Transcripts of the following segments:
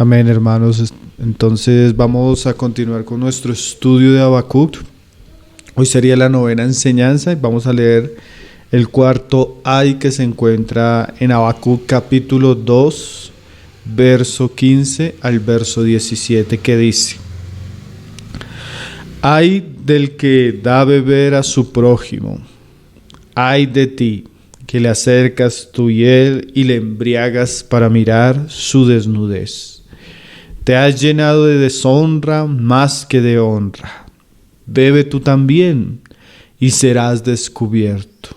Amén, hermanos. Entonces vamos a continuar con nuestro estudio de Habacuc. Hoy sería la novena enseñanza y vamos a leer el cuarto ay que se encuentra en Habacuc capítulo 2, verso 15 al verso 17, que dice: Ay del que da a beber a su prójimo, ay de ti, que le acercas tu hiel y le embriagas para mirar su desnudez. Te has llenado de deshonra más que de honra. Bebe tú también, y serás descubierto.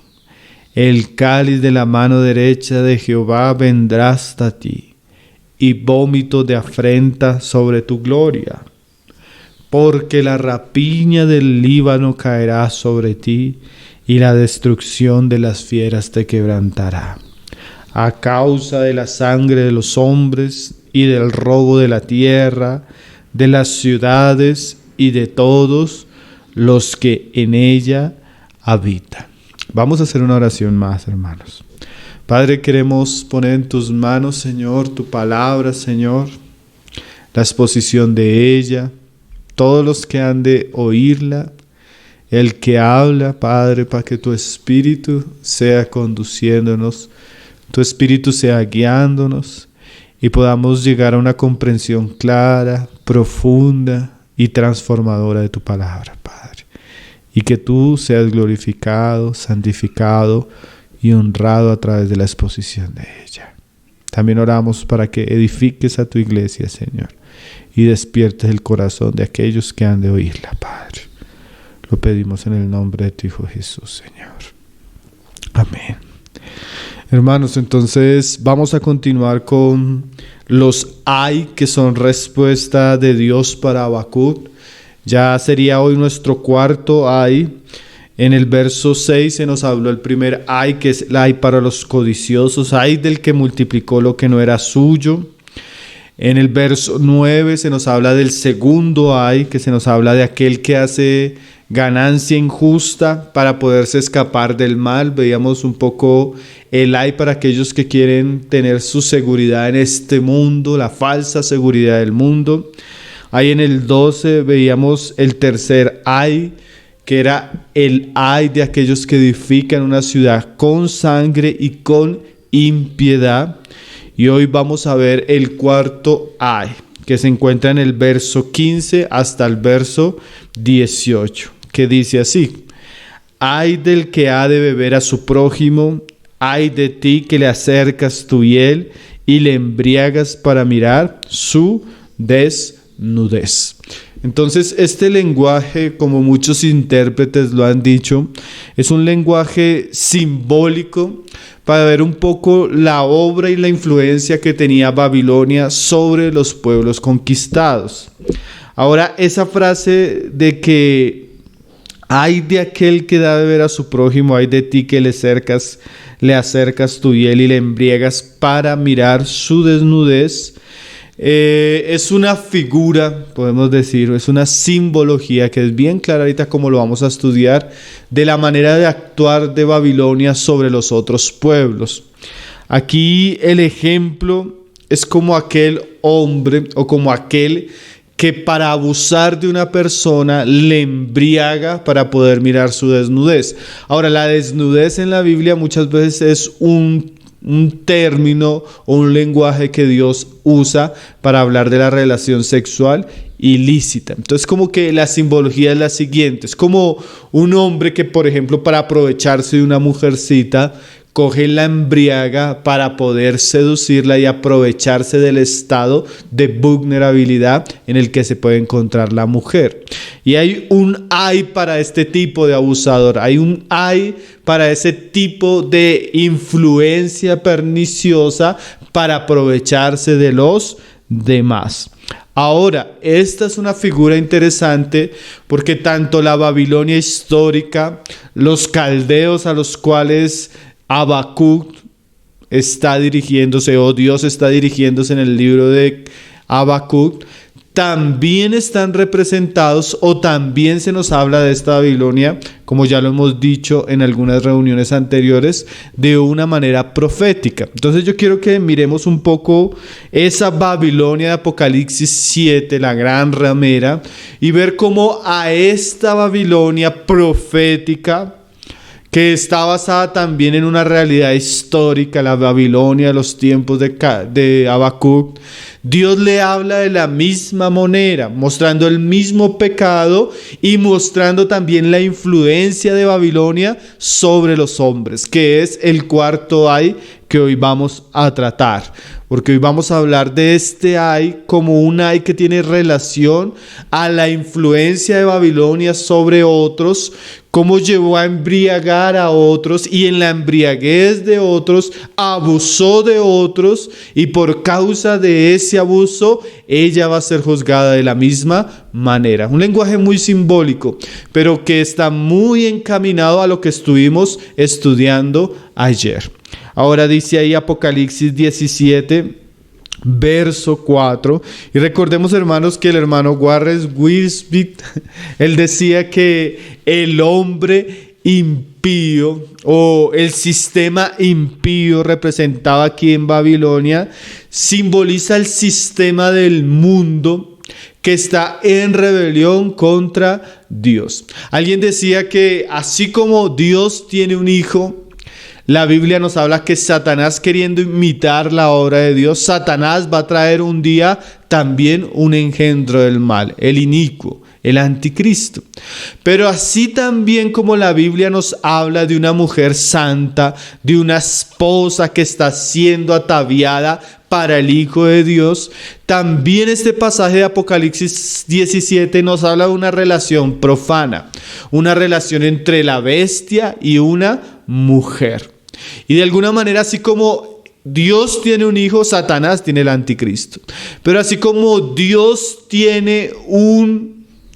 El cáliz de la mano derecha de Jehová vendrá hasta ti, y vómito de afrenta sobre tu gloria. Porque la rapiña del Líbano caerá sobre ti, y la destrucción de las fieras te quebrantará. A causa de la sangre de los hombres y del robo de la tierra, de las ciudades y de todos los que en ella habitan. Vamos a hacer una oración más, hermanos. Padre, queremos poner en tus manos, Señor, tu palabra, Señor, la exposición de ella, todos los que han de oírla, el que habla, Padre, para que tu Espíritu sea conduciéndonos, tu Espíritu sea guiándonos y podamos llegar a una comprensión clara, profunda y transformadora de tu palabra, Padre. Y que tú seas glorificado, santificado y honrado a través de la exposición de ella. También oramos para que edifiques a tu iglesia, Señor, y despiertes el corazón de aquellos que han de oírla, Padre. Lo pedimos en el nombre de tu Hijo Jesús, Señor. Amén. Hermanos, entonces vamos a continuar con los ay que son respuesta de Dios para Habacuc. Ya sería hoy nuestro cuarto ay. En el verso 6 se nos habló el primer ay, que es el ay para los codiciosos, ay del que multiplicó lo que no era suyo. En el verso 9 se nos habla del segundo ay, que se nos habla de aquel que hace ganancia injusta para poderse escapar del mal. Veíamos un poco el ay para aquellos que quieren tener su seguridad en este mundo, la falsa seguridad del mundo. Ahí en el 12 veíamos el tercer ay, que era el ay de aquellos que edifican una ciudad con sangre y con impiedad. Y hoy vamos a ver el cuarto ay, que se encuentra en el verso 15 hasta el verso 18, que dice así: Ay del que ha de beber a su prójimo, ay de ti que le acercas tu hiel y le embriagas para mirar su desnudez. Entonces, este lenguaje, como muchos intérpretes lo han dicho, es un lenguaje simbólico para ver un poco la obra y la influencia que tenía Babilonia sobre los pueblos conquistados. Ahora, esa frase de que ay de aquel que da de beber a su prójimo, ay de ti que le acercas tu hiel y le embriagas para mirar su desnudez, es una figura, podemos decir, es una simbología que es bien clara ahorita, como lo vamos a estudiar, de la manera de actuar de Babilonia sobre los otros pueblos. Aquí el ejemplo es como aquel hombre o como aquel que para abusar de una persona le embriaga para poder mirar su desnudez. Ahora, la desnudez en la Biblia muchas veces es un término o un lenguaje que Dios usa para hablar de la relación sexual ilícita. Entonces, como que la simbología es la siguiente: es como un hombre que, por ejemplo, para aprovecharse de una mujercita, coge la embriaga para poder seducirla y aprovecharse del estado de vulnerabilidad en el que se puede encontrar la mujer. Y hay un ay para este tipo de abusador, hay un ay para ese tipo de influencia perniciosa para aprovecharse de los demás. Ahora, esta es una figura interesante porque tanto la Babilonia histórica, los caldeos a los cuales Habacuc está dirigiéndose, o Dios está dirigiéndose en el libro de Habacuc, también están representados o también se nos habla de esta Babilonia, como ya lo hemos dicho en algunas reuniones anteriores, de una manera profética. Entonces yo quiero que miremos un poco esa Babilonia de Apocalipsis 7, la gran ramera, y ver cómo a esta Babilonia profética, que está basada también en una realidad histórica, la Babilonia de los tiempos de Habacuc, Dios le habla de la misma manera, mostrando el mismo pecado y mostrando también la influencia de Babilonia sobre los hombres, que es el cuarto ay que hoy vamos a tratar. Porque hoy vamos a hablar de este ay como un ay que tiene relación a la influencia de Babilonia sobre otros, cómo llevó a embriagar a otros y en la embriaguez de otros abusó de otros, y por causa de ese abuso ella va a ser juzgada de la misma manera. Un lenguaje muy simbólico, pero que está muy encaminado a lo que estuvimos estudiando ayer. Ahora dice ahí Apocalipsis 17, verso 4. Y recordemos, hermanos, que el hermano Warren Wiersbe, él decía que el hombre impío o el sistema impío representado aquí en Babilonia simboliza el sistema del mundo que está en rebelión contra Dios. Alguien decía que así como Dios tiene un hijo, la Biblia nos habla que Satanás, queriendo imitar la obra de Dios, Satanás va a traer un día también un engendro del mal, el inicuo, el anticristo. Pero así también como la Biblia nos habla de una mujer santa, de una esposa que está siendo ataviada para el Hijo de Dios, también este pasaje de Apocalipsis 17 nos habla de una relación profana, una relación entre la bestia y una mujer. Y de alguna manera, así como Dios tiene un hijo, Satanás tiene el anticristo. Pero así como Dios tiene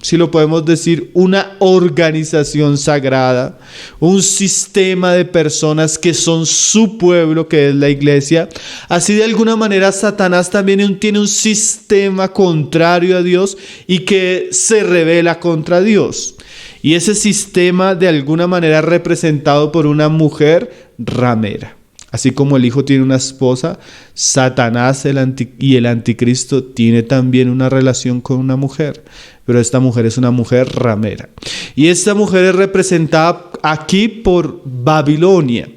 si lo podemos decir, una organización sagrada, un sistema de personas que son su pueblo, que es la iglesia, así de alguna manera Satanás también tiene un sistema contrario a Dios y que se rebela contra Dios. Y ese sistema de alguna manera es representado por una mujer ramera. Así como el hijo tiene una esposa, Satanás y el anticristo tiene también una relación con una mujer. Pero esta mujer es una mujer ramera. Y esta mujer es representada aquí por Babilonia.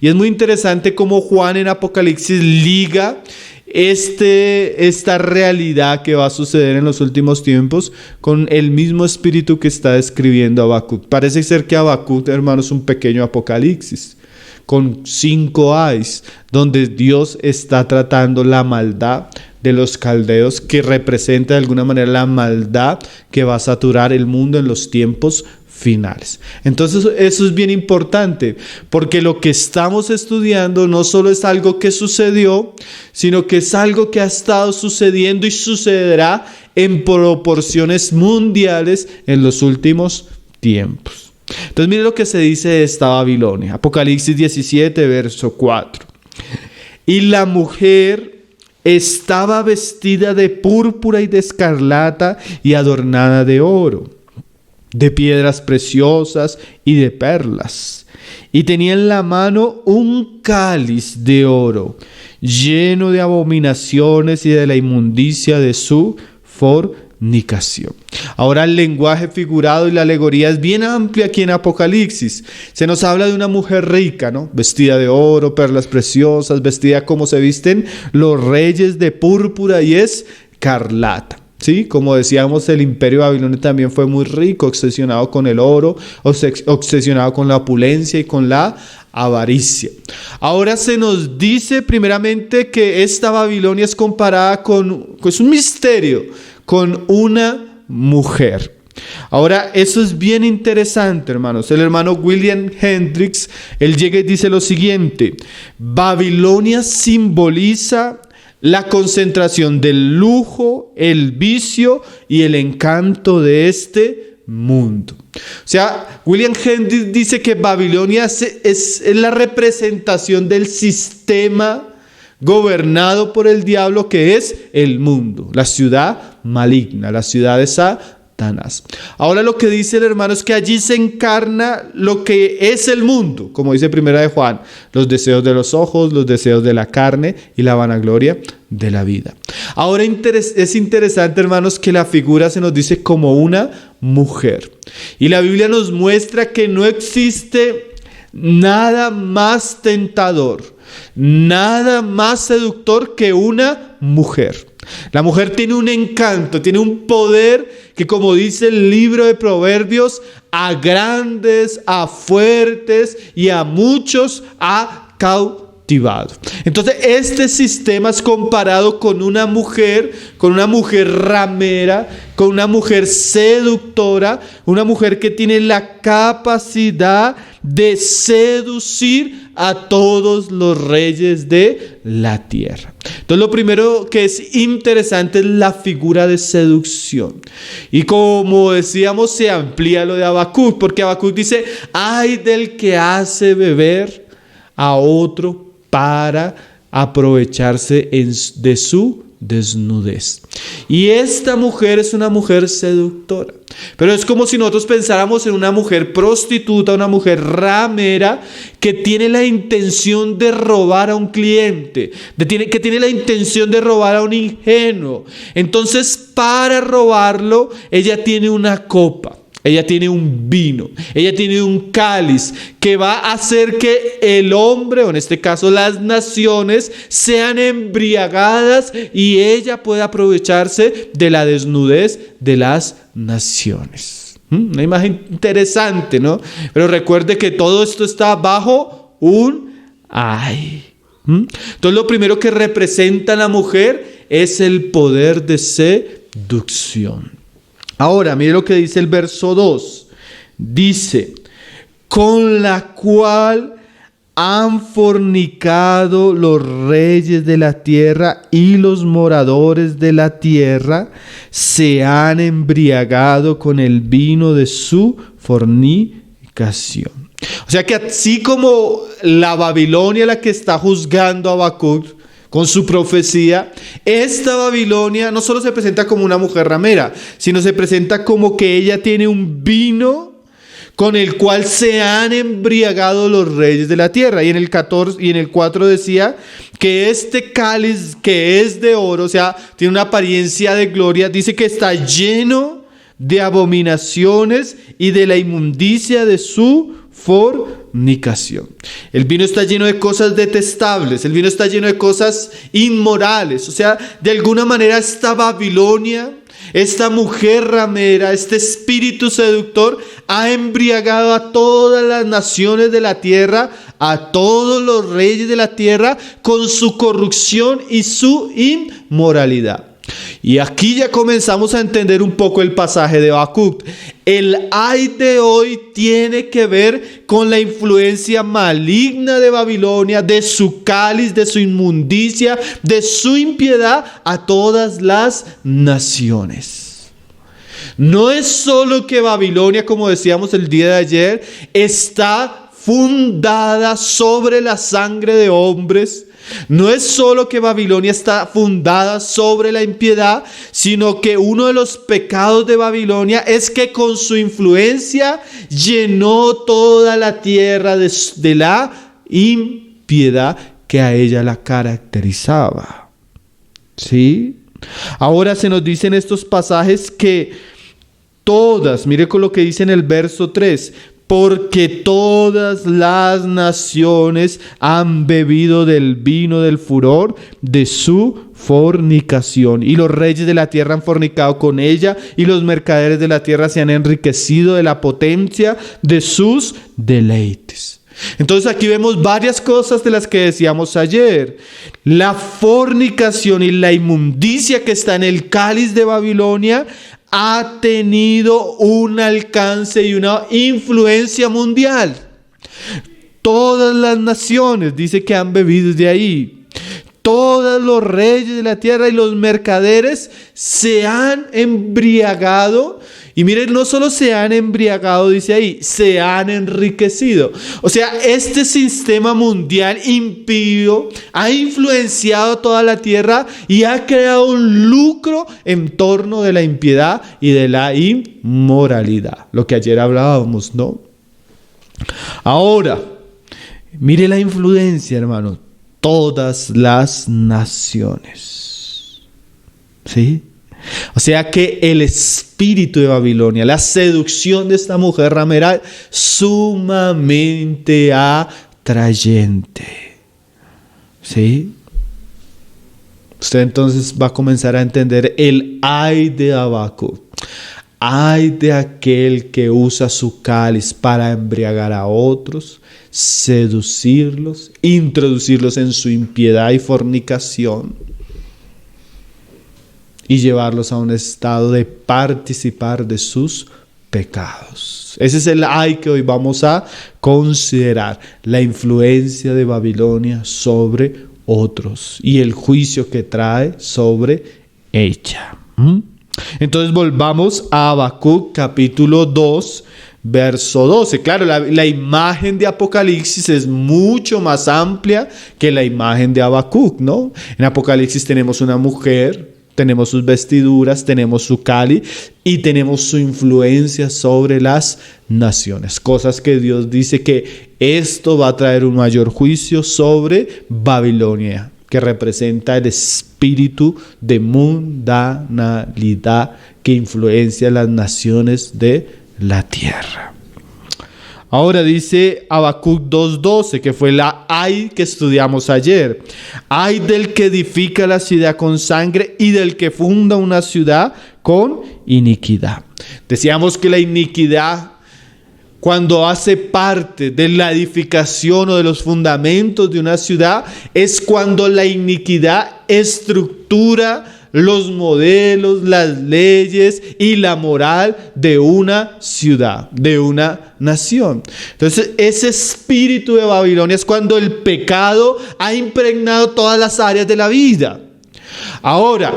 Y es muy interesante cómo Juan en Apocalipsis liga esta realidad que va a suceder en los últimos tiempos con el mismo espíritu que está describiendo Habacuc. Parece ser que Habacuc, hermanos, es un pequeño Apocalipsis con 5 ayes, donde Dios está tratando la maldad de los caldeos, que representa de alguna manera la maldad que va a saturar el mundo en los tiempos finales. Entonces eso es bien importante, porque lo que estamos estudiando no solo es algo que sucedió, sino que es algo que ha estado sucediendo y sucederá en proporciones mundiales en los últimos tiempos. Entonces mire lo que se dice de esta Babilonia. Apocalipsis 17, verso 4. Y la mujer estaba vestida de púrpura y de escarlata y adornada de oro, de piedras preciosas y de perlas. Y tenía en la mano un cáliz de oro, lleno de abominaciones y de la inmundicia de su fornicación. Ahora el lenguaje figurado y la alegoría es bien amplia aquí en Apocalipsis. Se nos habla de una mujer rica, ¿no? Vestida de oro, perlas preciosas, vestida como se visten los reyes, de púrpura y escarlata. Sí, como decíamos, el imperio babilonio también fue muy rico, obsesionado con el oro, obsesionado con la opulencia y con la avaricia. Ahora se nos dice primeramente que esta Babilonia es comparada es un misterio, con una mujer. Ahora, eso es bien interesante, hermanos. El hermano William Hendricks, él llega y dice lo siguiente: Babilonia simboliza la concentración del lujo, el vicio y el encanto de este mundo. O sea, William Hendricks dice que Babilonia es la representación del sistema gobernado por el diablo, que es el mundo, la ciudad maligna, la ciudad de Satanás. Ahora lo que dice el hermano es que allí se encarna lo que es el mundo, como dice Primera de Juan, los deseos de los ojos, los deseos de la carne y la vanagloria de la vida. Ahora es interesante, hermanos, que la figura se nos dice como una mujer. Y la Biblia nos muestra que no existe nada más tentador, nada más seductor que una mujer. La mujer tiene un encanto, tiene un poder que, como dice el libro de Proverbios, a grandes, a fuertes y a muchos ha cautivado. Entonces, este sistema es comparado con una mujer ramera, con una mujer seductora, una mujer que tiene la capacidad de seducir a todos los reyes de la tierra. Entonces, lo primero que es interesante es la figura de seducción. Y como decíamos, se amplía lo de Habacuc, porque Habacuc dice: ay del que hace beber a otro para aprovecharse de su desnudez. Y esta mujer es una mujer seductora, pero es como si nosotros pensáramos en una mujer prostituta, una mujer ramera que tiene la intención de robar a un cliente, que tiene la intención de robar a un ingenuo. Entonces, para robarlo, ella tiene una copa, ella tiene un vino, ella tiene un cáliz que va a hacer que el hombre, o en este caso las naciones, sean embriagadas y ella pueda aprovecharse de la desnudez de las naciones. Una imagen interesante, ¿no? Pero recuerde que todo esto está bajo un ay. Entonces, lo primero que representa la mujer es el poder de seducción. Ahora, mire lo que dice el verso 2. Dice: con la cual han fornicado los reyes de la tierra y los moradores de la tierra se han embriagado con el vino de su fornicación. O sea que así como la Babilonia, la que está juzgando a Habacuc con su profecía, esta Babilonia no solo se presenta como una mujer ramera, sino se presenta como que ella tiene un vino con el cual se han embriagado los reyes de la tierra. Y en el 14 y en el 4 decía que este cáliz, que es de oro, o sea, tiene una apariencia de gloria, dice que está lleno de abominaciones y de la inmundicia de su fornicación. El vino está lleno de cosas detestables, el vino está lleno de cosas inmorales. O sea, de alguna manera esta Babilonia, esta mujer ramera, este espíritu seductor ha embriagado a todas las naciones de la tierra, a todos los reyes de la tierra, con su corrupción y su inmoralidad. Y aquí ya comenzamos a entender un poco el pasaje de Habacuc. El ay de hoy tiene que ver con la influencia maligna de Babilonia, de su cáliz, de su inmundicia, de su impiedad a todas las naciones. No es solo que Babilonia, como decíamos el día de ayer, está fundada sobre la sangre de hombres. No es solo que Babilonia está fundada sobre la impiedad, sino que uno de los pecados de Babilonia es que con su influencia llenó toda la tierra de la impiedad que a ella la caracterizaba. ¿Sí? Ahora se nos dice en estos pasajes que todas, mire con lo que dice en el verso 3, porque todas las naciones han bebido del vino del furor de su fornicación. Y los reyes de la tierra han fornicado con ella, y los mercaderes de la tierra se han enriquecido de la potencia de sus deleites. Entonces aquí vemos varias cosas de las que decíamos ayer. La fornicación y la inmundicia que está en el cáliz de Babilonia ha tenido un alcance y una influencia mundial. Todas las naciones, dice que han bebido de ahí. Todos los reyes de la tierra y los mercaderes se han embriagado. Y miren, no solo se han embriagado, dice ahí, se han enriquecido. O sea, este sistema mundial impío ha influenciado toda la tierra y ha creado un lucro en torno de la impiedad y de la inmoralidad. Lo que ayer hablábamos, ¿no? Ahora, mire la influencia, hermano. Todas las naciones. ¿Sí? O sea que el espíritu de Babilonia, la seducción de esta mujer ramera, sumamente atrayente. ¿Sí? Usted entonces va a comenzar a entender el ay de Habacuc. Ay de aquel que usa su cáliz para embriagar a otros, seducirlos, introducirlos en su impiedad y fornicación y llevarlos a un estado de participar de sus pecados. Ese es el ay que hoy vamos a considerar, la influencia de Babilonia sobre otros y el juicio que trae sobre ella. Entonces volvamos a Habacuc capítulo 2, verso 12. Claro, la imagen de Apocalipsis es mucho más amplia que la imagen de Habacuc, ¿no? En Apocalipsis tenemos una mujer, tenemos sus vestiduras, tenemos su cáliz y tenemos su influencia sobre las naciones. Cosas que Dios dice que esto va a traer un mayor juicio sobre Babilonia, que representa el espíritu de mundanalidad que influencia a las naciones de la tierra. Ahora dice Habacuc 2:12, que fue la ay que estudiamos ayer. Ay del que edifica la ciudad con sangre y del que funda una ciudad con iniquidad. Decíamos que la iniquidad, cuando hace parte de la edificación o de los fundamentos de una ciudad, es cuando la iniquidad estructura los modelos, las leyes y la moral de una ciudad, de una nación. Entonces, ese espíritu de Babilonia es cuando el pecado ha impregnado todas las áreas de la vida. Ahora,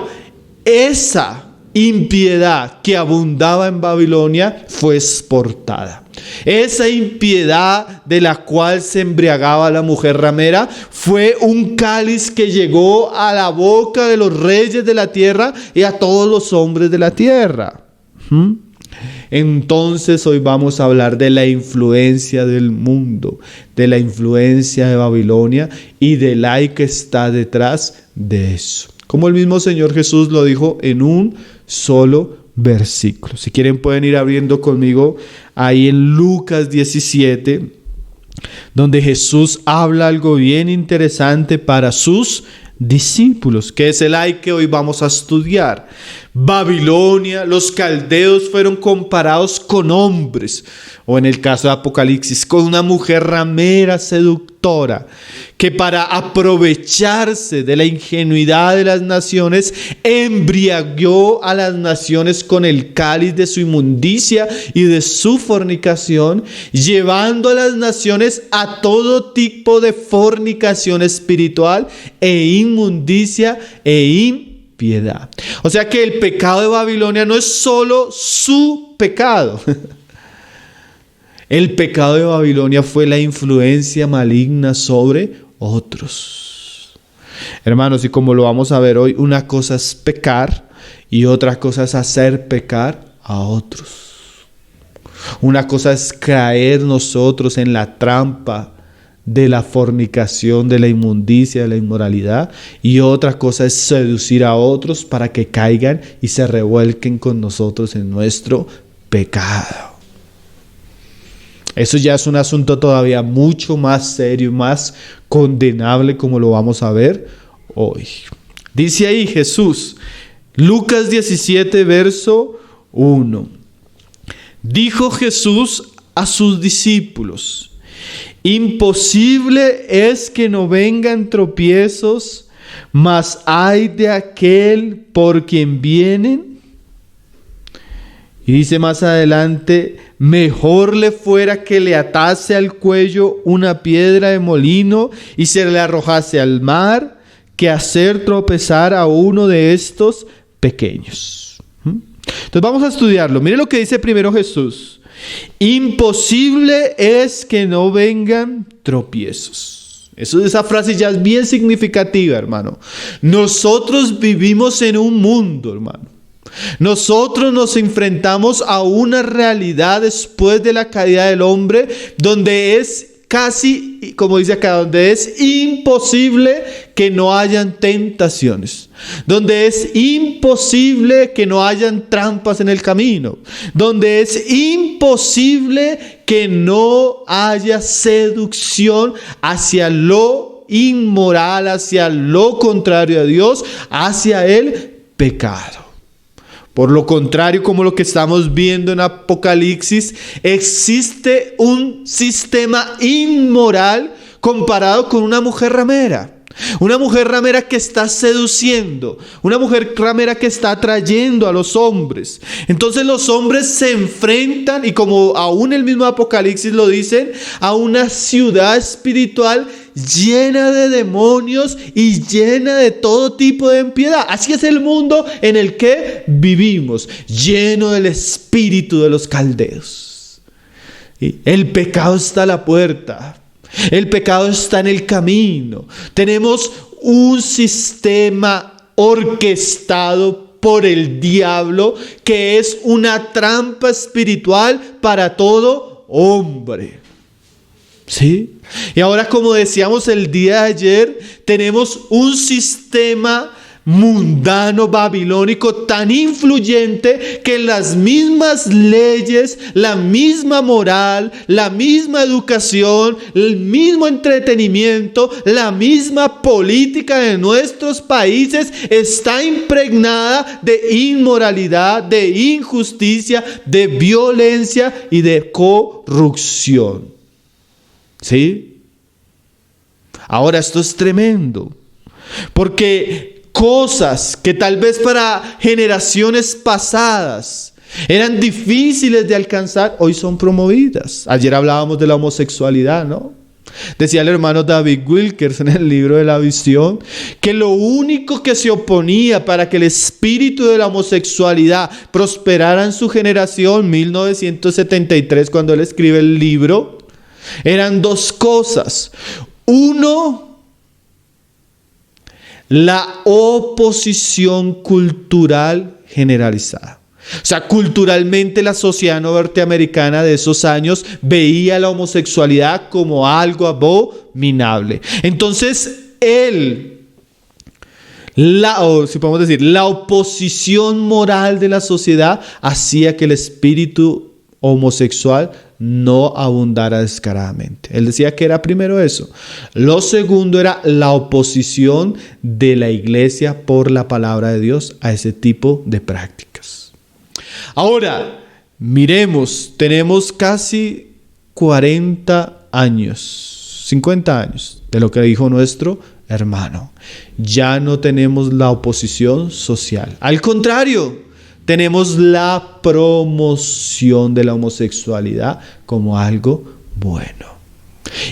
esa impiedad que abundaba en Babilonia fue exportada. Esa impiedad de la cual se embriagaba la mujer ramera fue un cáliz que llegó a la boca de los reyes de la tierra y a todos los hombres de la tierra. Entonces hoy vamos a hablar de la influencia del mundo, de la influencia de Babilonia y del ay que está detrás de eso. Como el mismo Señor Jesús lo dijo en un solo versículo. Si quieren pueden ir abriendo conmigo ahí en Lucas 17, donde Jesús habla algo bien interesante para sus discípulos, que es el ay que hoy vamos a estudiar. Babilonia, los caldeos fueron comparados con hombres, o en el caso de Apocalipsis, con una mujer ramera seductora, que para aprovecharse de la ingenuidad de las naciones, embriagó a las naciones con el cáliz de su inmundicia y de su fornicación, llevando a las naciones a todo tipo de fornicación espiritual e inmundicia e impiedad. O sea que el pecado de Babilonia no es solo su pecado. El pecado de Babilonia fue la influencia maligna sobre otros. Hermanos, y como lo vamos a ver hoy, una cosa es pecar y otra cosa es hacer pecar a otros. Una cosa es caer nosotros en la trampa de la fornicación, de la inmundicia, de la inmoralidad, y otra cosa es seducir a otros para que caigan y se revuelquen con nosotros en nuestro pecado. Eso ya es un asunto todavía mucho más serio, más condenable, como lo vamos a ver hoy. Dice ahí Jesús, Lucas 17, verso 1. Dijo Jesús a sus discípulos: imposible es que no vengan tropiezos, mas ay de aquel por quien vienen. Y dice más adelante: mejor le fuera que le atase al cuello una piedra de molino y se le arrojase al mar, que hacer tropezar a uno de estos pequeños. Entonces vamos a estudiarlo. Mire lo que dice primero Jesús. Imposible es que no vengan tropiezos. Esa frase ya es bien significativa, hermano. Nosotros vivimos en un mundo, hermano. Nosotros nos enfrentamos a una realidad después de la caída del hombre, donde es casi, como dice acá, donde es imposible que no hayan tentaciones, donde es imposible que no hayan trampas en el camino, donde es imposible que no haya seducción hacia lo inmoral, hacia lo contrario a Dios, hacia el pecado. Por lo contrario, como lo que estamos viendo en Apocalipsis, existe un sistema inmoral comparado con una mujer ramera. Una mujer ramera que está seduciendo, una mujer ramera que está atrayendo a los hombres. Entonces los hombres se enfrentan, y como aún el mismo Apocalipsis lo dicen, a una ciudad espiritual llena de demonios y llena de todo tipo de impiedad. Así es el mundo en el que vivimos, lleno del espíritu de los caldeos. El pecado está a la puerta. El pecado está en el camino. Tenemos un sistema orquestado por el diablo que es una trampa espiritual para todo hombre. ¿Sí? Y ahora, como decíamos el día de ayer, tenemos un sistema mundano babilónico tan influyente que las mismas leyes, la misma moral, la misma educación, el mismo entretenimiento, la misma política de nuestros países está impregnada de inmoralidad, de injusticia, de violencia y de corrupción. ¿Sí? Ahora, esto es tremendo, porque cosas que tal vez para generaciones pasadas eran difíciles de alcanzar, hoy son promovidas. Ayer hablábamos de la homosexualidad, ¿no? Decía el hermano David Wilkers en el libro de la visión que lo único que se oponía para que el espíritu de la homosexualidad prosperara en su generación, 1973, cuando él escribe el libro, eran dos cosas. Uno, la oposición cultural generalizada. O sea, culturalmente la sociedad norteamericana de esos años veía la homosexualidad como algo abominable. Entonces, si podemos decir, la oposición moral de la sociedad hacía que el espíritu homosexual no abundara descaradamente. Él decía que era primero eso. Lo segundo era la oposición de la iglesia por la palabra de Dios a ese tipo de prácticas. Ahora, miremos, tenemos casi 40 años, 50 años de lo que dijo nuestro hermano. Ya no tenemos la oposición social. Al contrario, tenemos la promoción de la homosexualidad como algo bueno.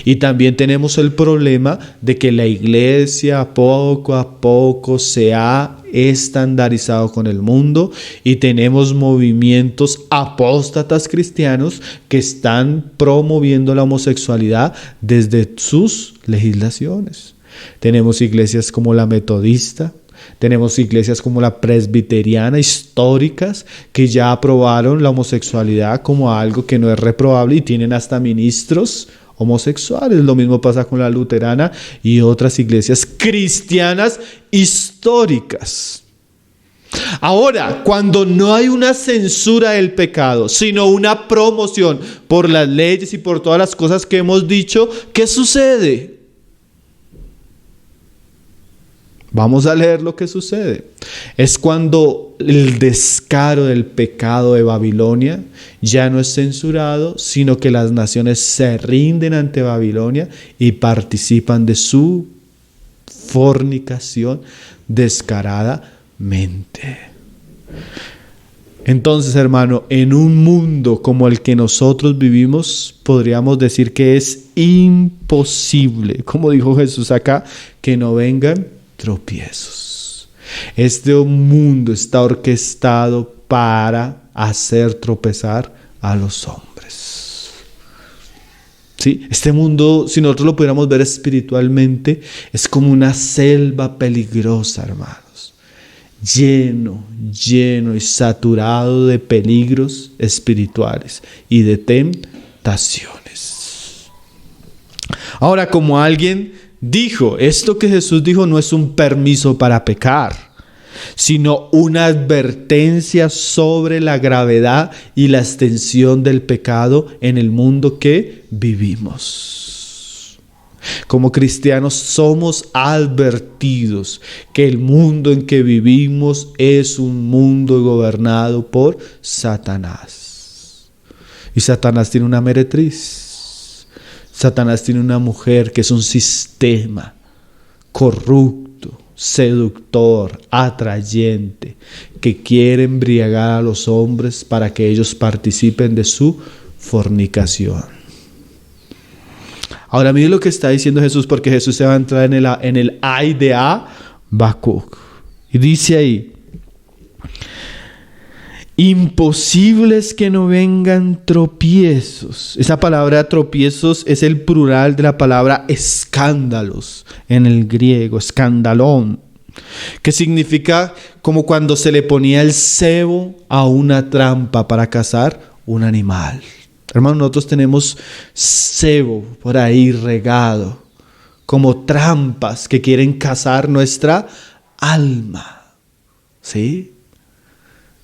Y también tenemos el problema de que la iglesia poco a poco se ha estandarizado con el mundo y tenemos movimientos apóstatas cristianos que están promoviendo la homosexualidad desde sus legislaciones. Tenemos iglesias como la metodista, tenemos iglesias como la presbiteriana, históricas, que ya aprobaron la homosexualidad como algo que no es reprobable y tienen hasta ministros homosexuales. Lo mismo pasa con la luterana y otras iglesias cristianas históricas. Ahora, cuando no hay una censura del pecado, sino una promoción por las leyes y por todas las cosas que hemos dicho, ¿qué sucede? Vamos a leer lo que sucede. Es cuando el descaro del pecado de Babilonia ya no es censurado, sino que las naciones se rinden ante Babilonia y participan de su fornicación descaradamente. Entonces, hermano, en un mundo como el que nosotros vivimos, podríamos decir que es imposible, como dijo Jesús acá, que no vengan tropiezos. Este mundo está orquestado para hacer tropezar a los hombres. ¿Sí? Este mundo, si nosotros lo pudiéramos ver espiritualmente, es como una selva peligrosa, hermanos. Lleno y saturado de peligros espirituales y de tentaciones. Ahora, como alguien dijo, esto que Jesús dijo no es un permiso para pecar, sino una advertencia sobre la gravedad y la extensión del pecado en el mundo que vivimos. Como cristianos somos advertidos que el mundo en que vivimos es un mundo gobernado por Satanás. Y Satanás tiene una meretriz. Satanás tiene una mujer que es un sistema corrupto, seductor, atrayente, que quiere embriagar a los hombres para que ellos participen de su fornicación. Ahora miren lo que está diciendo Jesús, porque Jesús se va a entrar en el ay de Habacuc. Y dice ahí: imposible es que no vengan tropiezos. Esa palabra tropiezos es el plural de la palabra escándalos en el griego, escandalón, que significa como cuando se le ponía el cebo a una trampa para cazar un animal. Hermanos, nosotros tenemos cebo por ahí regado, como trampas que quieren cazar nuestra alma. ¿Sí?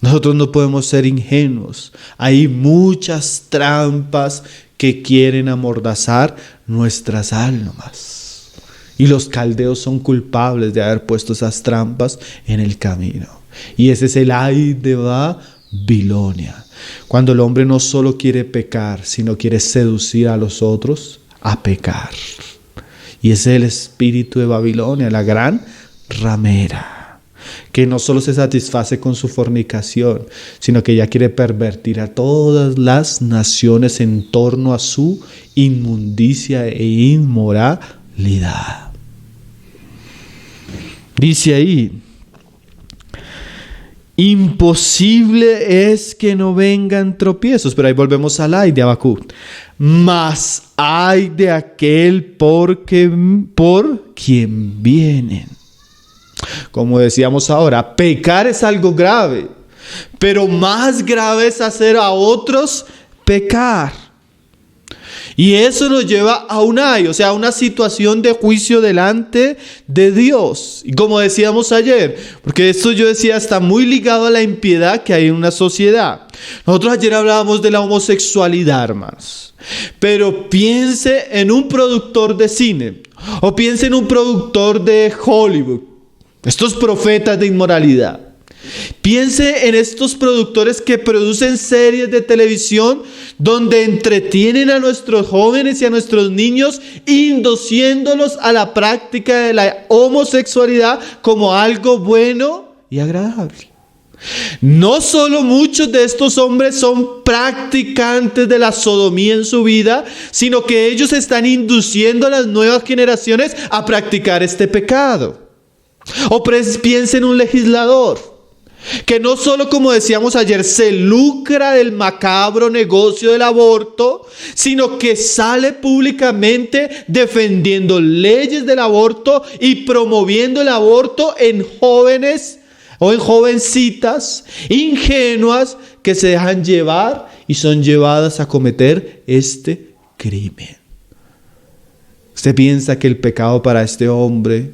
Nosotros no podemos ser ingenuos. Hay muchas trampas que quieren amordazar nuestras almas. Y los caldeos son culpables de haber puesto esas trampas en el camino. Y ese es el ay de Babilonia. Cuando el hombre no solo quiere pecar, sino quiere seducir a los otros a pecar. Y ese es el espíritu de Babilonia, la gran ramera, que no solo se satisface con su fornicación, sino que ya quiere pervertir a todas las naciones en torno a su inmundicia e inmoralidad. Dice ahí: imposible es que no vengan tropiezos. Pero ahí volvemos al ay de Habacuc. Mas ay de aquel por quien vienen. Como decíamos ahora, pecar es algo grave, pero más grave es hacer a otros pecar. Y eso nos lleva a un ay, o sea, a una situación de juicio delante de Dios. Y como decíamos ayer, porque esto yo decía está muy ligado a la impiedad que hay en una sociedad. Nosotros ayer hablábamos de la homosexualidad, hermanos. Pero piense en un productor de cine, o piense en un productor de Hollywood, estos profetas de inmoralidad. Piense en estos productores que producen series de televisión donde entretienen a nuestros jóvenes y a nuestros niños, induciéndolos a la práctica de la homosexualidad como algo bueno y agradable. No solo muchos de estos hombres son practicantes de la sodomía en su vida, sino que ellos están induciendo a las nuevas generaciones a practicar este pecado. O piensen en un legislador que no solo, como decíamos ayer, se lucra del macabro negocio del aborto, sino que sale públicamente defendiendo leyes del aborto y promoviendo el aborto en jóvenes o en jovencitas ingenuas que se dejan llevar y son llevadas a cometer este crimen. ¿Usted piensa que el pecado para este hombre,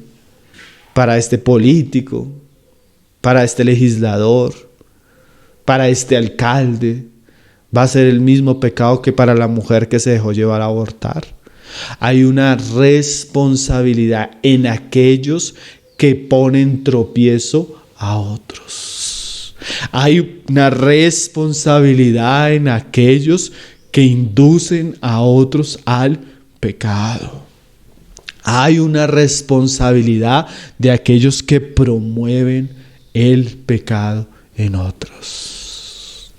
para este político, para este legislador, para este alcalde, va a ser el mismo pecado que para la mujer que se dejó llevar a abortar? Hay una responsabilidad en aquellos que ponen tropiezo a otros. Hay una responsabilidad en aquellos que inducen a otros al pecado. Hay una responsabilidad de aquellos que promueven el pecado en otros.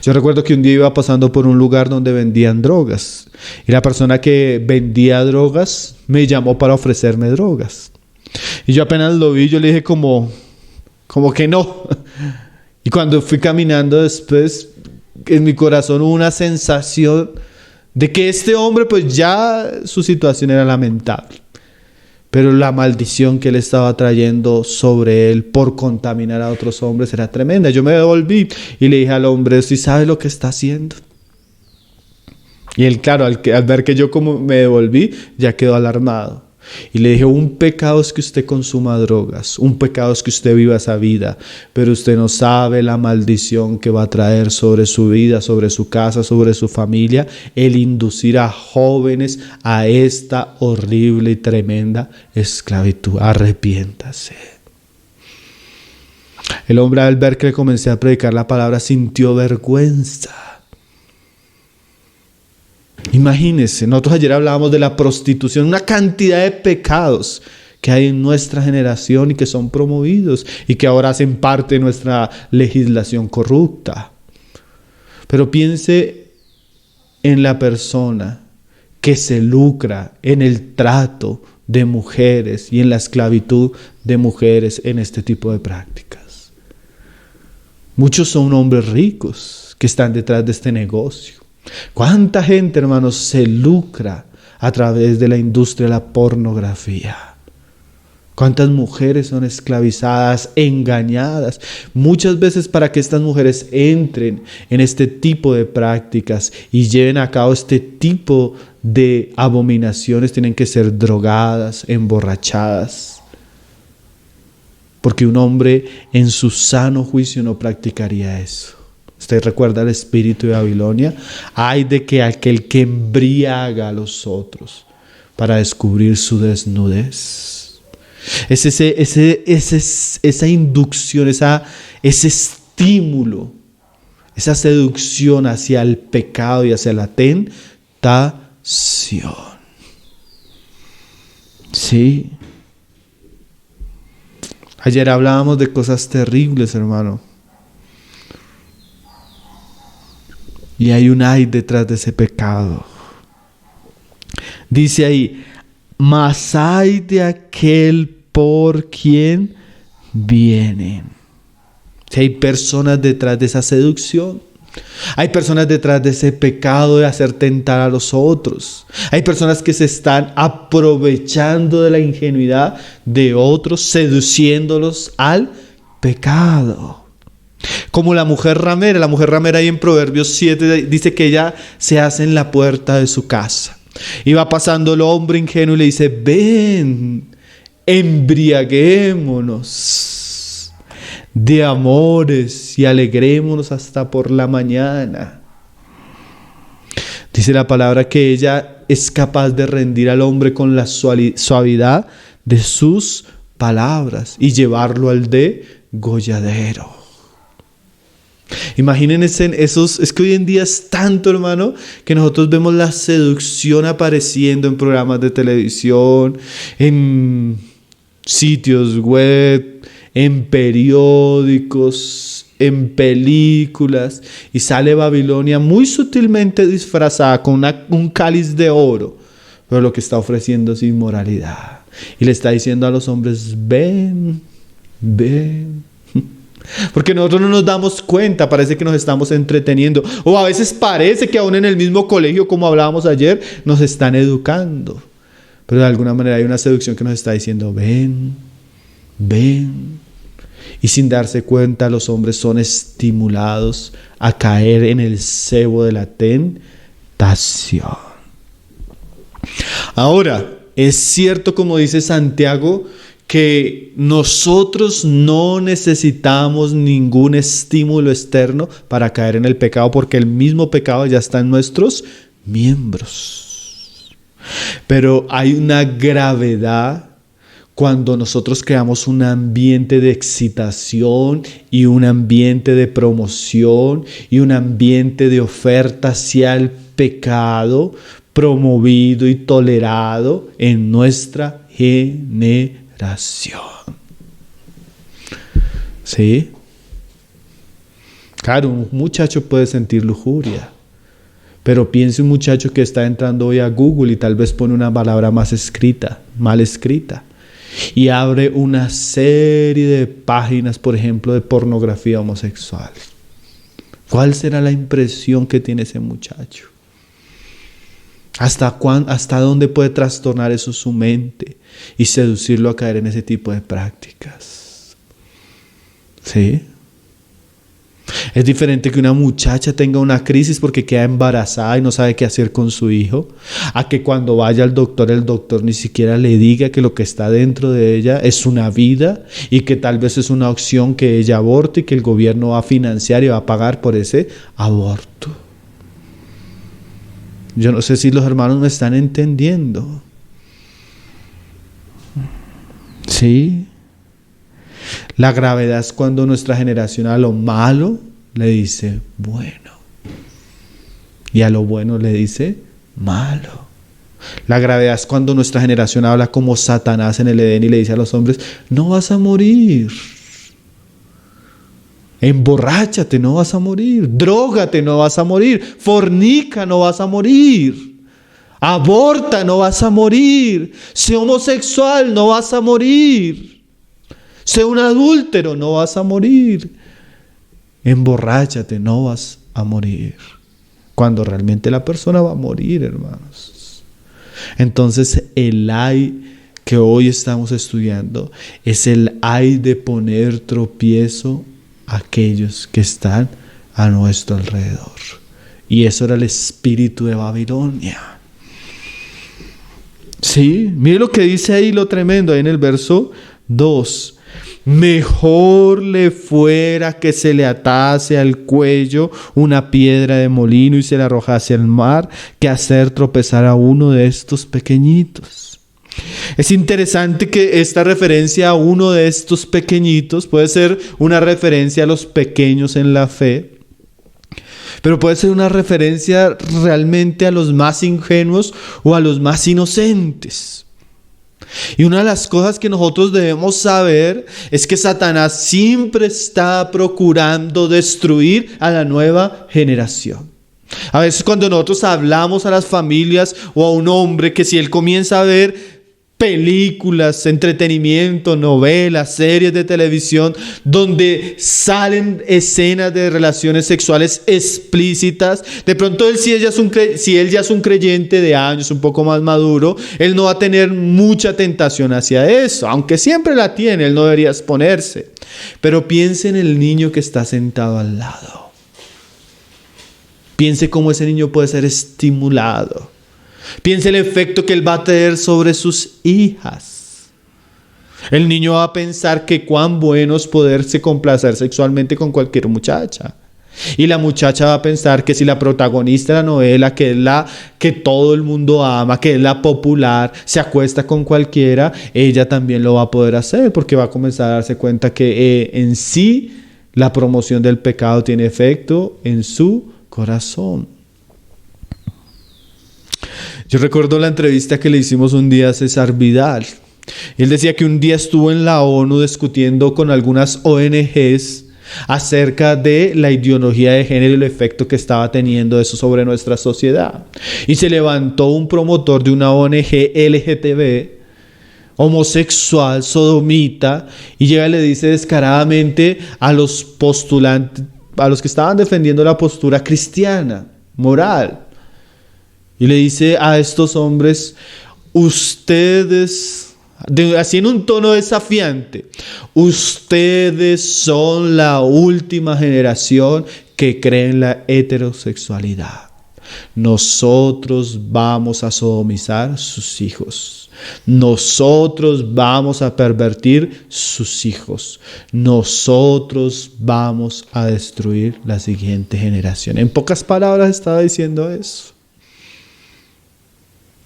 Yo recuerdo que un día iba pasando por un lugar donde vendían drogas, y la persona que vendía drogas me llamó para ofrecerme drogas. Y yo apenas lo vi, yo le dije como que no. Y cuando fui caminando después, en mi corazón hubo una sensación de que este hombre, pues ya su situación era lamentable. Pero la maldición que él estaba trayendo sobre él por contaminar a otros hombres era tremenda. Yo me devolví y le dije al hombre, ¿sí sabe lo que está haciendo? Y él, claro, al ver que yo como me devolví, ya quedó alarmado. Y le dije, un pecado es que usted consuma drogas, un pecado es que usted viva esa vida, pero usted no sabe la maldición que va a traer sobre su vida, sobre su casa, sobre su familia, el inducir a jóvenes a esta horrible y tremenda esclavitud. Arrepiéntase. El hombre, al ver que le comencé a predicar la palabra, sintió vergüenza. Imagínense, nosotros ayer hablábamos de la prostitución, una cantidad de pecados que hay en nuestra generación y que son promovidos y que ahora hacen parte de nuestra legislación corrupta. Pero piense en la persona que se lucra en el trato de mujeres y en la esclavitud de mujeres en este tipo de prácticas. Muchos son hombres ricos que están detrás de este negocio. ¿Cuánta gente, hermanos, se lucra a través de la industria de la pornografía? ¿Cuántas mujeres son esclavizadas, engañadas? Muchas veces para que estas mujeres entren en este tipo de prácticas y lleven a cabo este tipo de abominaciones, tienen que ser drogadas, emborrachadas. Porque un hombre en su sano juicio no practicaría eso. Usted recuerda el espíritu de Babilonia. Ay de que aquel que embriaga a los otros para descubrir su desnudez. Es esa inducción, ese estímulo, esa seducción hacia el pecado y hacia la tentación. Sí. Ayer hablábamos de cosas terribles, hermano. Y hay un ay detrás de ese pecado. Dice ahí, mas ay de aquel por quien vienen. Si hay personas detrás de esa seducción. Hay personas detrás de ese pecado de hacer tentar a los otros. Hay personas que se están aprovechando de la ingenuidad de otros, seduciéndolos al pecado. Como la mujer ramera ahí en Proverbios 7 dice que ella se hace en la puerta de su casa. Y va pasando el hombre ingenuo y le dice, ven, embriaguémonos de amores y alegrémonos hasta por la mañana. Dice la palabra que ella es capaz de rendir al hombre con la suavidad de sus palabras y llevarlo al degolladero. Imagínense esos, es que hoy en día es tanto, hermano, que nosotros vemos la seducción apareciendo en programas de televisión, en sitios web, en periódicos, en películas, y sale Babilonia muy sutilmente disfrazada con un cáliz de oro, pero lo que está ofreciendo es inmoralidad. Y le está diciendo a los hombres, ven, ven. Porque nosotros no nos damos cuenta, parece que nos estamos entreteniendo. O a veces parece que aún en el mismo colegio, como hablábamos ayer, nos están educando. Pero de alguna manera hay una seducción que nos está diciendo, ven, ven. Y sin darse cuenta, los hombres son estimulados a caer en el cebo de la tentación. Ahora, es cierto, como dice Santiago, que nosotros no necesitamos ningún estímulo externo para caer en el pecado, porque el mismo pecado ya está en nuestros miembros. Pero hay una gravedad cuando nosotros creamos un ambiente de excitación y un ambiente de promoción y un ambiente de oferta hacia el pecado promovido y tolerado en nuestra generación. ¿Sí? Claro, un muchacho puede sentir lujuria, pero piense un muchacho que está entrando hoy a Google y tal vez pone una palabra mal escrita, y abre una serie de páginas, por ejemplo, de pornografía homosexual. ¿Cuál será la impresión que tiene ese muchacho? ¿Hasta dónde puede trastornar eso su mente y seducirlo a caer en ese tipo de prácticas? ¿Sí? Es diferente que una muchacha tenga una crisis porque queda embarazada y no sabe qué hacer con su hijo, a que cuando vaya al doctor, el doctor ni siquiera le diga que lo que está dentro de ella es una vida y que tal vez es una opción que ella aborte y que el gobierno va a financiar y va a pagar por ese aborto. Yo no sé si los hermanos me están entendiendo. ¿Sí? La gravedad es cuando nuestra generación a lo malo le dice bueno y a lo bueno le dice malo. La gravedad es cuando nuestra generación habla como Satanás en el Edén y le dice a los hombres: no vas a morir, emborráchate, no vas a morir, drógate, no vas a morir, fornica, no vas a morir, aborta, no vas a morir, sé homosexual, no vas a morir, sé un adúltero, no vas a morir, emborráchate, no vas a morir. Cuando realmente la persona va a morir, hermanos. Entonces el ay que hoy estamos estudiando es el ay de poner tropiezo a aquellos que están a nuestro alrededor. Y eso era el espíritu de Babilonia. Sí, mire lo que dice ahí, lo tremendo, ahí en el verso 2. Mejor le fuera que se le atase al cuello una piedra de molino y se la arrojase al mar, que hacer tropezar a uno de estos pequeñitos. Es interesante que esta referencia a uno de estos pequeñitos puede ser una referencia a los pequeños en la fe, pero puede ser una referencia realmente a los más ingenuos o a los más inocentes. Y una de las cosas que nosotros debemos saber es que Satanás siempre está procurando destruir a la nueva generación. A veces cuando nosotros hablamos a las familias o a un hombre, que si él comienza a ver películas, entretenimiento, novelas, series de televisión donde salen escenas de relaciones sexuales explícitas, de pronto él, si él ya es un creyente de años, un poco más maduro, él no va a tener mucha tentación hacia eso, aunque siempre la tiene, él no debería exponerse. Pero piense en el niño que está sentado al lado. Piense cómo ese niño puede ser estimulado. Piense el efecto que él va a tener sobre sus hijas. El niño va a pensar que cuán bueno es poderse complacer sexualmente con cualquier muchacha. Y la muchacha va a pensar que si la protagonista de la novela, que es la que todo el mundo ama, que es la popular, se acuesta con cualquiera, ella también lo va a poder hacer, porque va a comenzar a darse cuenta que en sí la promoción del pecado tiene efecto en su corazón. Yo recuerdo la entrevista que le hicimos un día a César Vidal. Él decía que un día estuvo en la ONU discutiendo con algunas ONGs acerca de la ideología de género y el efecto que estaba teniendo eso sobre nuestra sociedad. Y se levantó un promotor de una ONG LGTB, homosexual, sodomita, y llega y le dice descaradamente a los postulantes, a los que estaban defendiendo la postura cristiana, moral, y le dice a estos hombres: ustedes, así en un tono desafiante, ustedes son la última generación que cree en la heterosexualidad. Nosotros vamos a sodomizar sus hijos. Nosotros vamos a pervertir sus hijos. Nosotros vamos a destruir la siguiente generación. En pocas palabras estaba diciendo eso.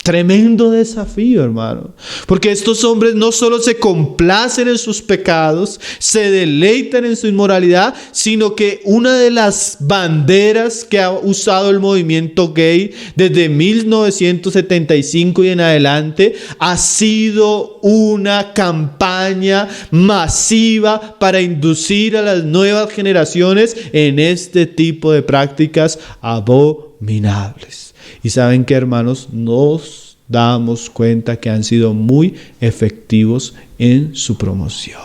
Tremendo desafío, hermano. Porque estos hombres no solo se complacen en sus pecados, se deleitan en su inmoralidad, sino que una de las banderas que ha usado el movimiento gay desde 1975 y en adelante ha sido una campaña masiva para inducir a las nuevas generaciones en este tipo de prácticas abominables. Y saben que, hermanos, nos damos cuenta que han sido muy efectivos en su promoción.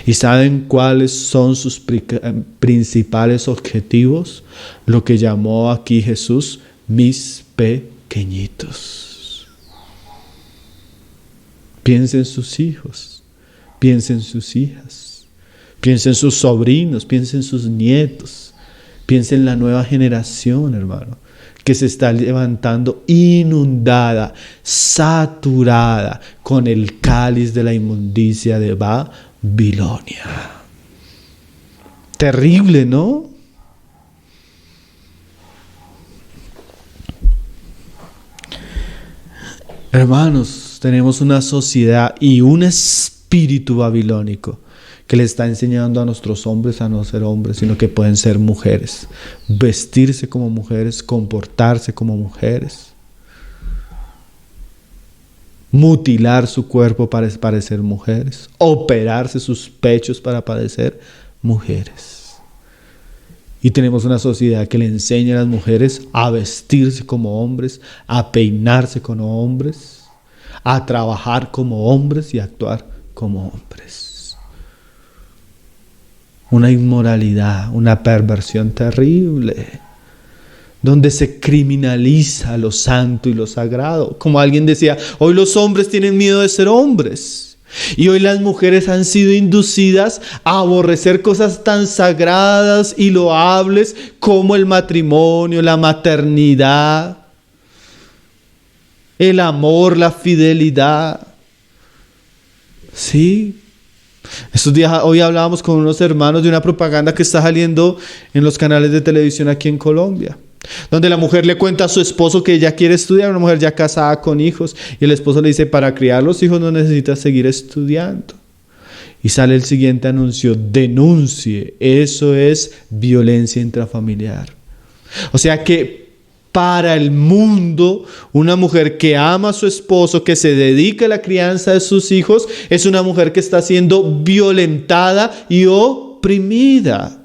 ¿Y saben cuáles son sus principales objetivos? Lo que llamó aquí Jesús, mis pequeñitos. Piensen en sus hijos, piensen en sus hijas, piensen en sus sobrinos, piensen en sus nietos, piensen en la nueva generación, hermano, que se está levantando inundada, saturada con el cáliz de la inmundicia de Babilonia. Terrible, ¿no? Hermanos, tenemos una sociedad y un espíritu babilónico que le está enseñando a nuestros hombres a no ser hombres, sino que pueden ser mujeres, vestirse como mujeres, comportarse como mujeres, mutilar su cuerpo para parecer mujeres, operarse sus pechos para parecer mujeres. Y tenemos una sociedad que le enseña a las mujeres a vestirse como hombres, a peinarse como hombres, a trabajar como hombres y a actuar como hombres. Una inmoralidad, una perversión terrible, donde se criminaliza lo santo y lo sagrado. Como alguien decía, hoy los hombres tienen miedo de ser hombres. Y hoy las mujeres han sido inducidas a aborrecer cosas tan sagradas y loables como el matrimonio, la maternidad, el amor, la fidelidad. Sí. Estos días, hoy hablábamos con unos hermanos de una propaganda que está saliendo en los canales de televisión aquí en Colombia, donde la mujer le cuenta a su esposo que ella quiere estudiar, una mujer ya casada con hijos, y el esposo le dice, para criar los hijos no necesitas seguir estudiando. Y sale el siguiente anuncio, denuncie, eso es violencia intrafamiliar. O sea que para el mundo, una mujer que ama a su esposo, que se dedica a la crianza de sus hijos, es una mujer que está siendo violentada y oprimida.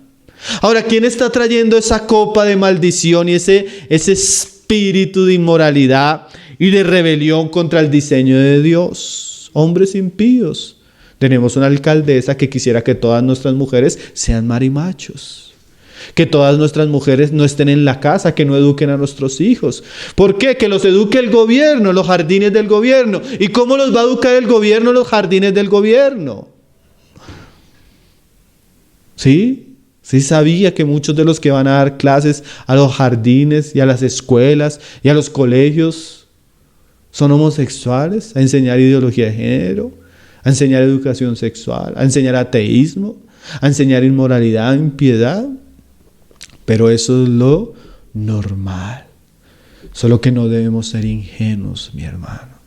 Ahora, ¿quién está trayendo esa copa de maldición y ese espíritu de inmoralidad y de rebelión contra el diseño de Dios? Hombres impíos. Tenemos una alcaldesa que quisiera que todas nuestras mujeres sean marimachos. Que todas nuestras mujeres no estén en la casa, que no eduquen a nuestros hijos. ¿Por qué? Que los eduque el gobierno, los jardines del gobierno. ¿Y cómo los va a educar el gobierno, los jardines del gobierno? ¿Sí? Sí sabía que muchos de los que van a dar clases a los jardines y a las escuelas y a los colegios son homosexuales, a enseñar ideología de género, a enseñar educación sexual, a enseñar ateísmo, a enseñar inmoralidad, impiedad. Pero eso es lo normal. Solo que no debemos ser ingenuos, mi hermano.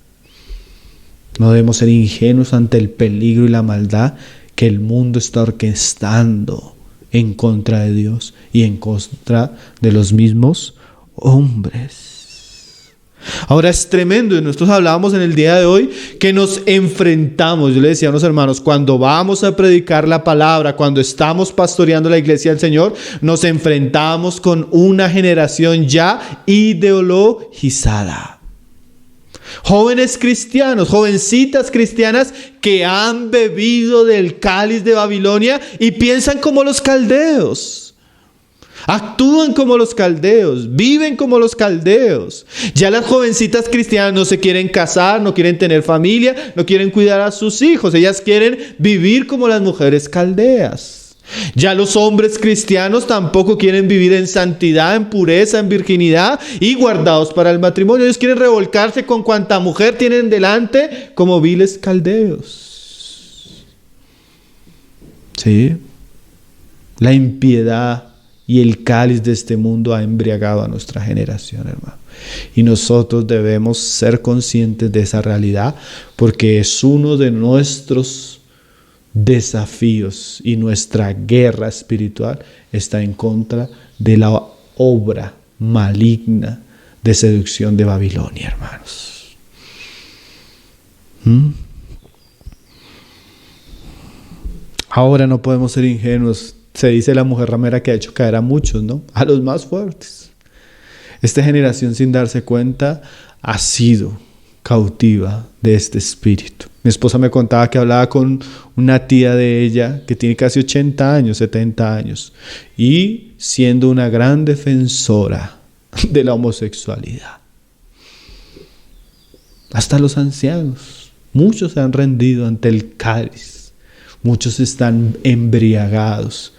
No debemos ser ingenuos ante el peligro y la maldad que el mundo está orquestando en contra de Dios y en contra de los mismos hombres. Ahora es tremendo, y nosotros hablábamos en el día de hoy que nos enfrentamos, yo le decía a los hermanos, cuando vamos a predicar la palabra, cuando estamos pastoreando la iglesia del Señor, nos enfrentamos con una generación ya ideologizada. Jóvenes cristianos, jovencitas cristianas que han bebido del cáliz de Babilonia y piensan como los caldeos. Actúan como los caldeos, viven como los caldeos. Ya las jovencitas cristianas no se quieren casar, no quieren tener familia, no quieren cuidar a sus hijos. Ellas quieren vivir como las mujeres caldeas. Ya los hombres cristianos tampoco quieren vivir en santidad, en pureza, en virginidad y guardados para el matrimonio. Ellos quieren revolcarse con cuanta mujer tienen delante como viles caldeos. Sí. La impiedad y el cáliz de este mundo ha embriagado a nuestra generación, hermano. Y nosotros debemos ser conscientes de esa realidad, porque es uno de nuestros desafíos, y nuestra guerra espiritual está en contra de la obra maligna de seducción de Babilonia, hermanos. Ahora no podemos ser ingenuos. Se dice la mujer ramera que ha hecho caer a muchos, ¿no? A los más fuertes. Esta generación, sin darse cuenta, ha sido cautiva de este espíritu. Mi esposa me contaba que hablaba con una tía de ella que tiene casi 80 años, 70 años, y siendo una gran defensora de la homosexualidad. Hasta los ancianos, muchos se han rendido ante el cáliz, muchos están embriagados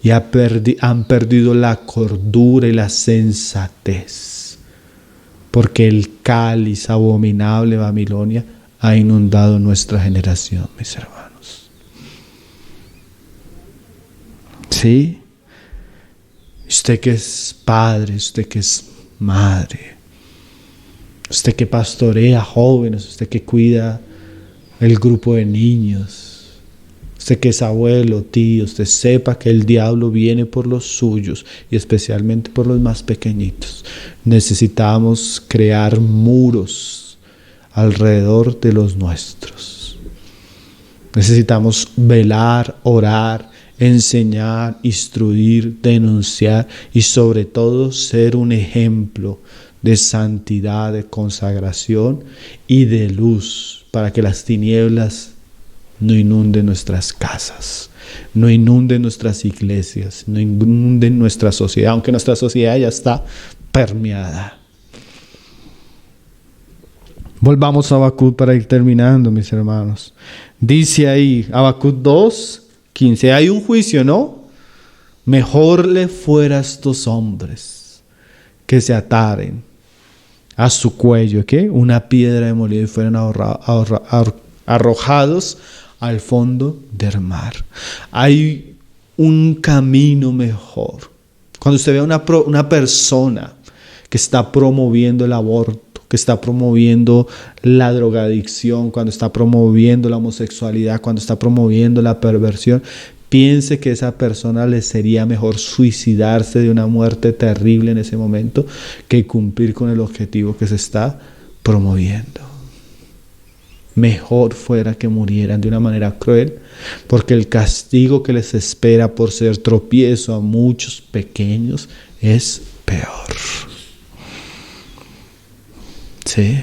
y han perdido la cordura y la sensatez, porque el cáliz abominable de Babilonia ha inundado nuestra generación, mis hermanos. ¿Sí? Usted que es padre, usted que es madre, usted que pastorea jóvenes, usted que cuida el grupo de niños, usted que es abuelo, tío, usted sepa que el diablo viene por los suyos y especialmente por los más pequeñitos. Necesitamos crear muros alrededor de los nuestros. Necesitamos velar, orar, enseñar, instruir, denunciar y sobre todo ser un ejemplo de santidad, de consagración y de luz para que las tinieblas no inunden nuestras casas, no inunden nuestras iglesias, no inunden nuestra sociedad, aunque nuestra sociedad ya está permeada. Volvamos a Habacuc para ir terminando, mis hermanos. Dice ahí, Habacuc 2:15, hay un juicio, ¿no? Mejor le fuera a estos hombres que se ataren a su cuello, ¿qué? Una piedra de molino y fueran arrojados al fondo del mar. Hay un camino mejor. Cuando usted ve a una persona que está promoviendo el aborto, que está promoviendo la drogadicción, cuando está promoviendo la homosexualidad, cuando está promoviendo la perversión, piense que a esa persona le sería mejor suicidarse de una muerte terrible en ese momento que cumplir con el objetivo que se está promoviendo. Mejor fuera que murieran de una manera cruel, porque el castigo que les espera por ser tropiezo a muchos pequeños es peor. Sí.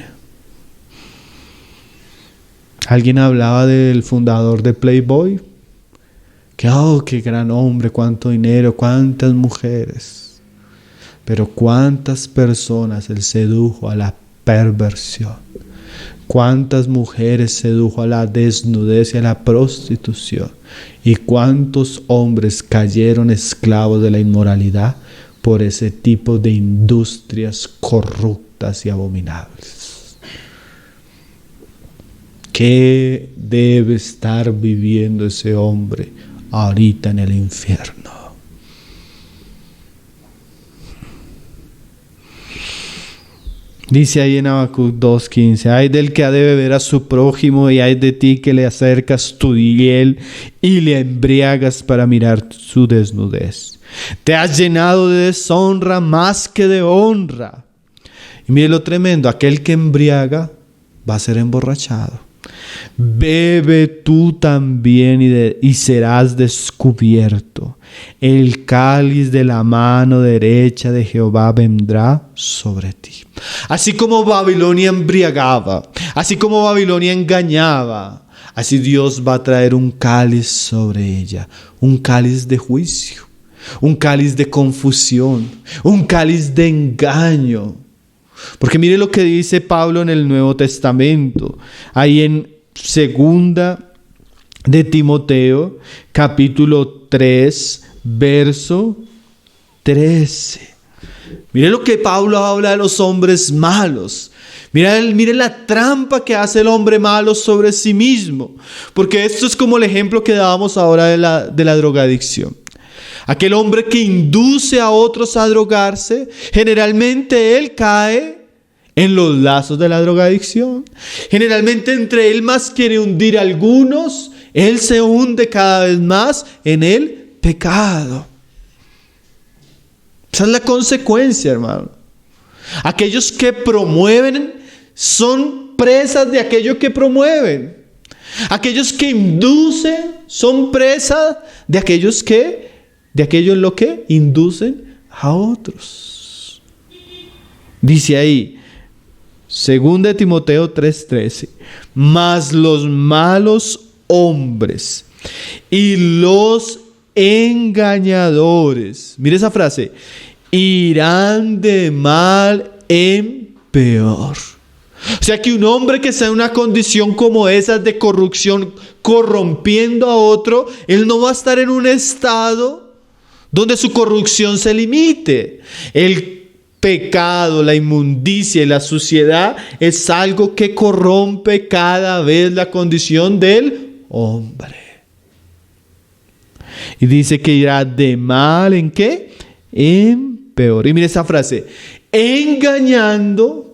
Alguien hablaba del fundador de Playboy. Qué gran hombre, cuánto dinero, cuántas mujeres. Pero cuántas personas él sedujo a la perversión. Cuántas mujeres sedujo a la desnudez y a la prostitución. Y cuántos hombres cayeron esclavos de la inmoralidad por ese tipo de industrias corruptas y abominables. ¿Qué debe estar viviendo ese hombre ahorita en el infierno? Dice ahí en Habacuc 2:15, hay del que ha de beber a su prójimo y hay de ti que le acercas tu hiel y le embriagas para mirar su desnudez. Te has llenado de deshonra más que de honra. Y mire lo tremendo, aquel que embriaga va a ser emborrachado. Bebe tú también y serás descubierto. El cáliz de la mano derecha de Jehová vendrá sobre ti. Así como Babilonia embriagaba, así como Babilonia engañaba, así Dios va a traer un cáliz sobre ella, un cáliz de juicio, un cáliz de confusión, un cáliz de engaño. Porque mire lo que dice Pablo en el Nuevo Testamento, ahí en Segunda de Timoteo, capítulo 3, verso 13. Mire lo que Pablo habla de los hombres malos. Mire la trampa que hace el hombre malo sobre sí mismo. Porque esto es como el ejemplo que dábamos ahora de la drogadicción. Aquel hombre que induce a otros a drogarse, generalmente él cae en los lazos de la drogadicción. Generalmente entre él más quiere hundir a algunos, él se hunde cada vez más en el pecado. Esa es la consecuencia, hermano. Aquellos que promueven son presas de aquello que promueven. Aquellos que inducen son presas de aquello en lo que inducen a otros. Dice ahí, Segunda de Timoteo 3:13. Mas los malos hombres y los engañadores, mire esa frase, irán de mal en peor. O sea que un hombre que está en una condición como esa de corrupción, corrompiendo a otro, él no va a estar en un estado donde su corrupción se limite. El pecado, la inmundicia y la suciedad es algo que corrompe cada vez la condición del hombre. Y dice que irá de mal ¿en qué? En peor. Y mire esa frase, engañando.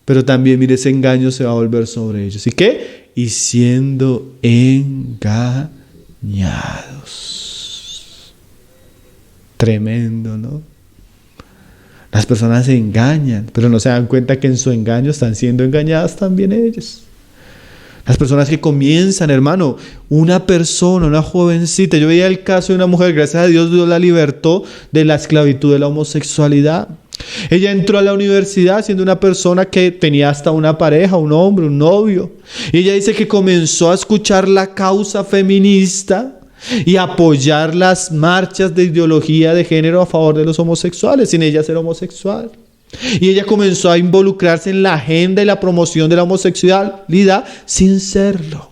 Pero también, mire, ese engaño se va a volver sobre ellos. ¿Y qué? Y siendo engañados. Tremendo, ¿no? Las personas se engañan, pero no se dan cuenta que en su engaño están siendo engañadas también ellos. Las personas que comienzan, hermano, una persona, una jovencita. Yo veía el caso de una mujer, gracias a Dios, Dios la libertó de la esclavitud de la homosexualidad. Ella entró a la universidad siendo una persona que tenía hasta una pareja, un hombre, un novio. Y ella dice que comenzó a escuchar la causa feminista y apoyar las marchas de ideología de género a favor de los homosexuales, sin ella ser homosexual. Y ella comenzó a involucrarse en la agenda y la promoción de la homosexualidad sin serlo.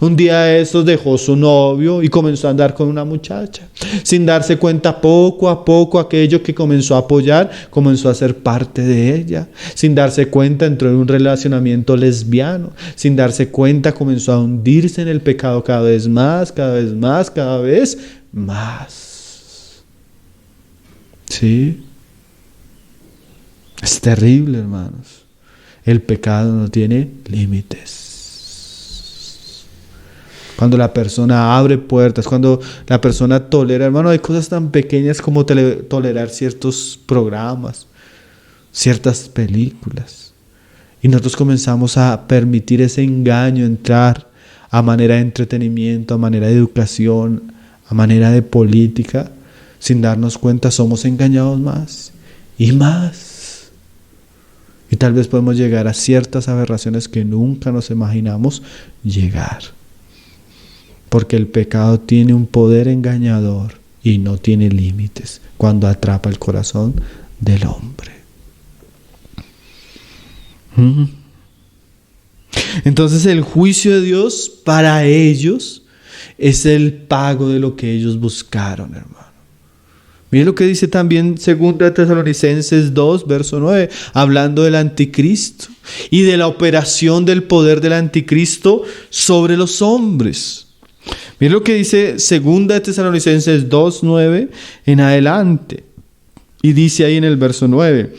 Un día de estos dejó su novio y comenzó a andar con una muchacha. Sin darse cuenta, poco a poco aquello que comenzó a apoyar comenzó a ser parte de ella. Sin darse cuenta entró en un relacionamiento lesbiano. Sin darse cuenta comenzó a hundirse en el pecado cada vez más, cada vez más, cada vez más. ¿Sí? Es terrible, hermanos. El pecado no tiene límites. Cuando la persona abre puertas, cuando la persona tolera, hermano, hay cosas tan pequeñas como tolerar ciertos programas, ciertas películas. Y nosotros comenzamos a permitir ese engaño entrar a manera de entretenimiento, a manera de educación, a manera de política. Sin darnos cuenta, somos engañados más y más. Y tal vez podemos llegar a ciertas aberraciones que nunca nos imaginamos llegar. Porque el pecado tiene un poder engañador y no tiene límites cuando atrapa el corazón del hombre. Entonces el juicio de Dios para ellos es el pago de lo que ellos buscaron, hermano. Mire lo que dice también 2 Tesalonicenses 2, verso 9, hablando del anticristo y de la operación del poder del anticristo sobre los hombres. Mira lo que dice 2 Tesalonicenses 2, 9 en adelante. Y dice ahí en el verso 9: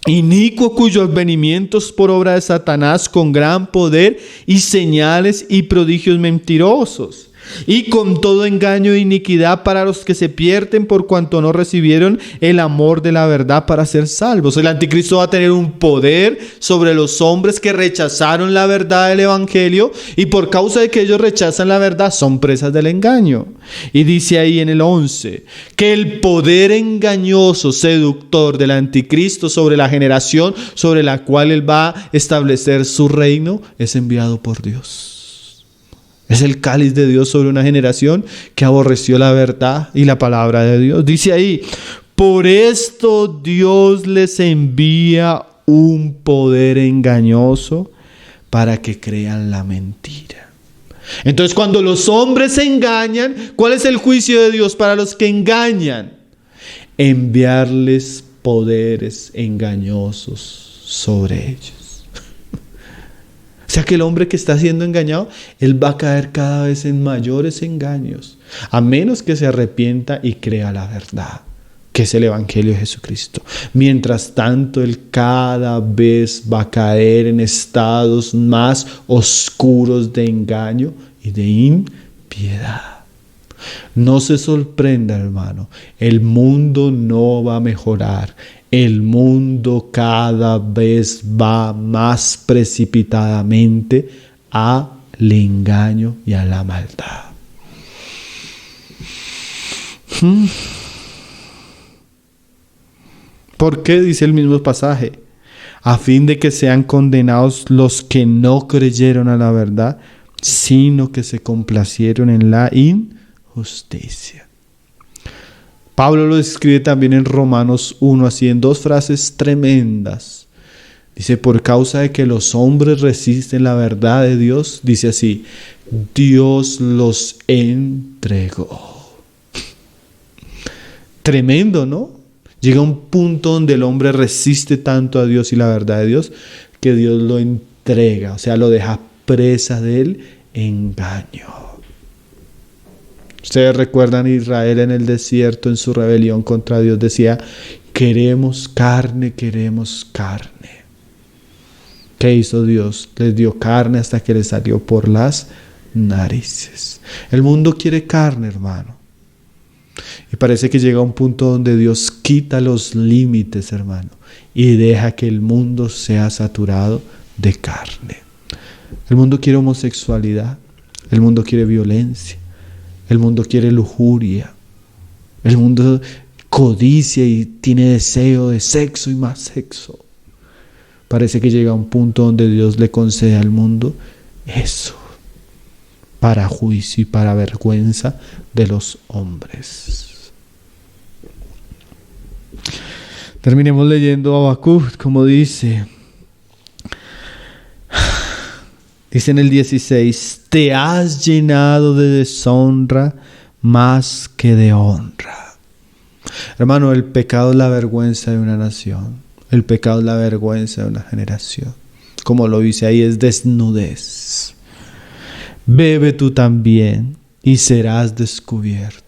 inicuo cuyos venimientos por obra de Satanás con gran poder y señales y prodigios mentirosos, y con todo engaño e iniquidad para los que se pierden por cuanto no recibieron el amor de la verdad para ser salvos. El anticristo va a tener un poder sobre los hombres que rechazaron la verdad del evangelio, y por causa de que ellos rechazan la verdad son presas del engaño. Y dice ahí en el 11 que el poder engañoso, seductor del anticristo sobre la generación sobre la cual él va a establecer su reino es enviado por Dios. Es el cáliz de Dios sobre una generación que aborreció la verdad y la palabra de Dios. Dice ahí: por esto Dios les envía un poder engañoso para que crean la mentira. Entonces, cuando los hombres se engañan, ¿cuál es el juicio de Dios para los que engañan? Enviarles poderes engañosos sobre ellos. O sea que el hombre que está siendo engañado, él va a caer cada vez en mayores engaños, a menos que se arrepienta y crea la verdad, que es el Evangelio de Jesucristo. Mientras tanto, él cada vez va a caer en estados más oscuros de engaño y de impiedad. No se sorprenda, hermano, el mundo no va a mejorar. El mundo cada vez va más precipitadamente al engaño y a la maldad. ¿Por qué? Dice el mismo pasaje: a fin de que sean condenados los que no creyeron a la verdad, sino que se complacieron en la injusticia. Pablo lo escribe también en Romanos 1, así en dos frases tremendas. Dice, por causa de que los hombres resisten la verdad de Dios, dice así, Dios los entregó. Tremendo, ¿no? Llega un punto donde el hombre resiste tanto a Dios y la verdad de Dios, que Dios lo entrega, o sea, lo deja presa del engaño. Ustedes recuerdan Israel en el desierto, en su rebelión contra Dios, decía, queremos carne, queremos carne. ¿Qué hizo Dios? Les dio carne hasta que les salió por las narices. El mundo quiere carne, hermano. Y parece que llega un punto donde Dios quita los límites, hermano, y deja que el mundo sea saturado de carne. El mundo quiere homosexualidad, el mundo quiere violencia, el mundo quiere lujuria, el mundo codicia y tiene deseo de sexo y más sexo. Parece que llega un punto donde Dios le concede al mundo eso, para juicio y para vergüenza de los hombres. Terminemos leyendo Habacuc, como dice. Dice en el 16, te has llenado de deshonra más que de honra. Hermano, el pecado es la vergüenza de una nación. El pecado es la vergüenza de una generación. Como lo dice ahí, es desnudez. Bebe tú también y serás descubierto.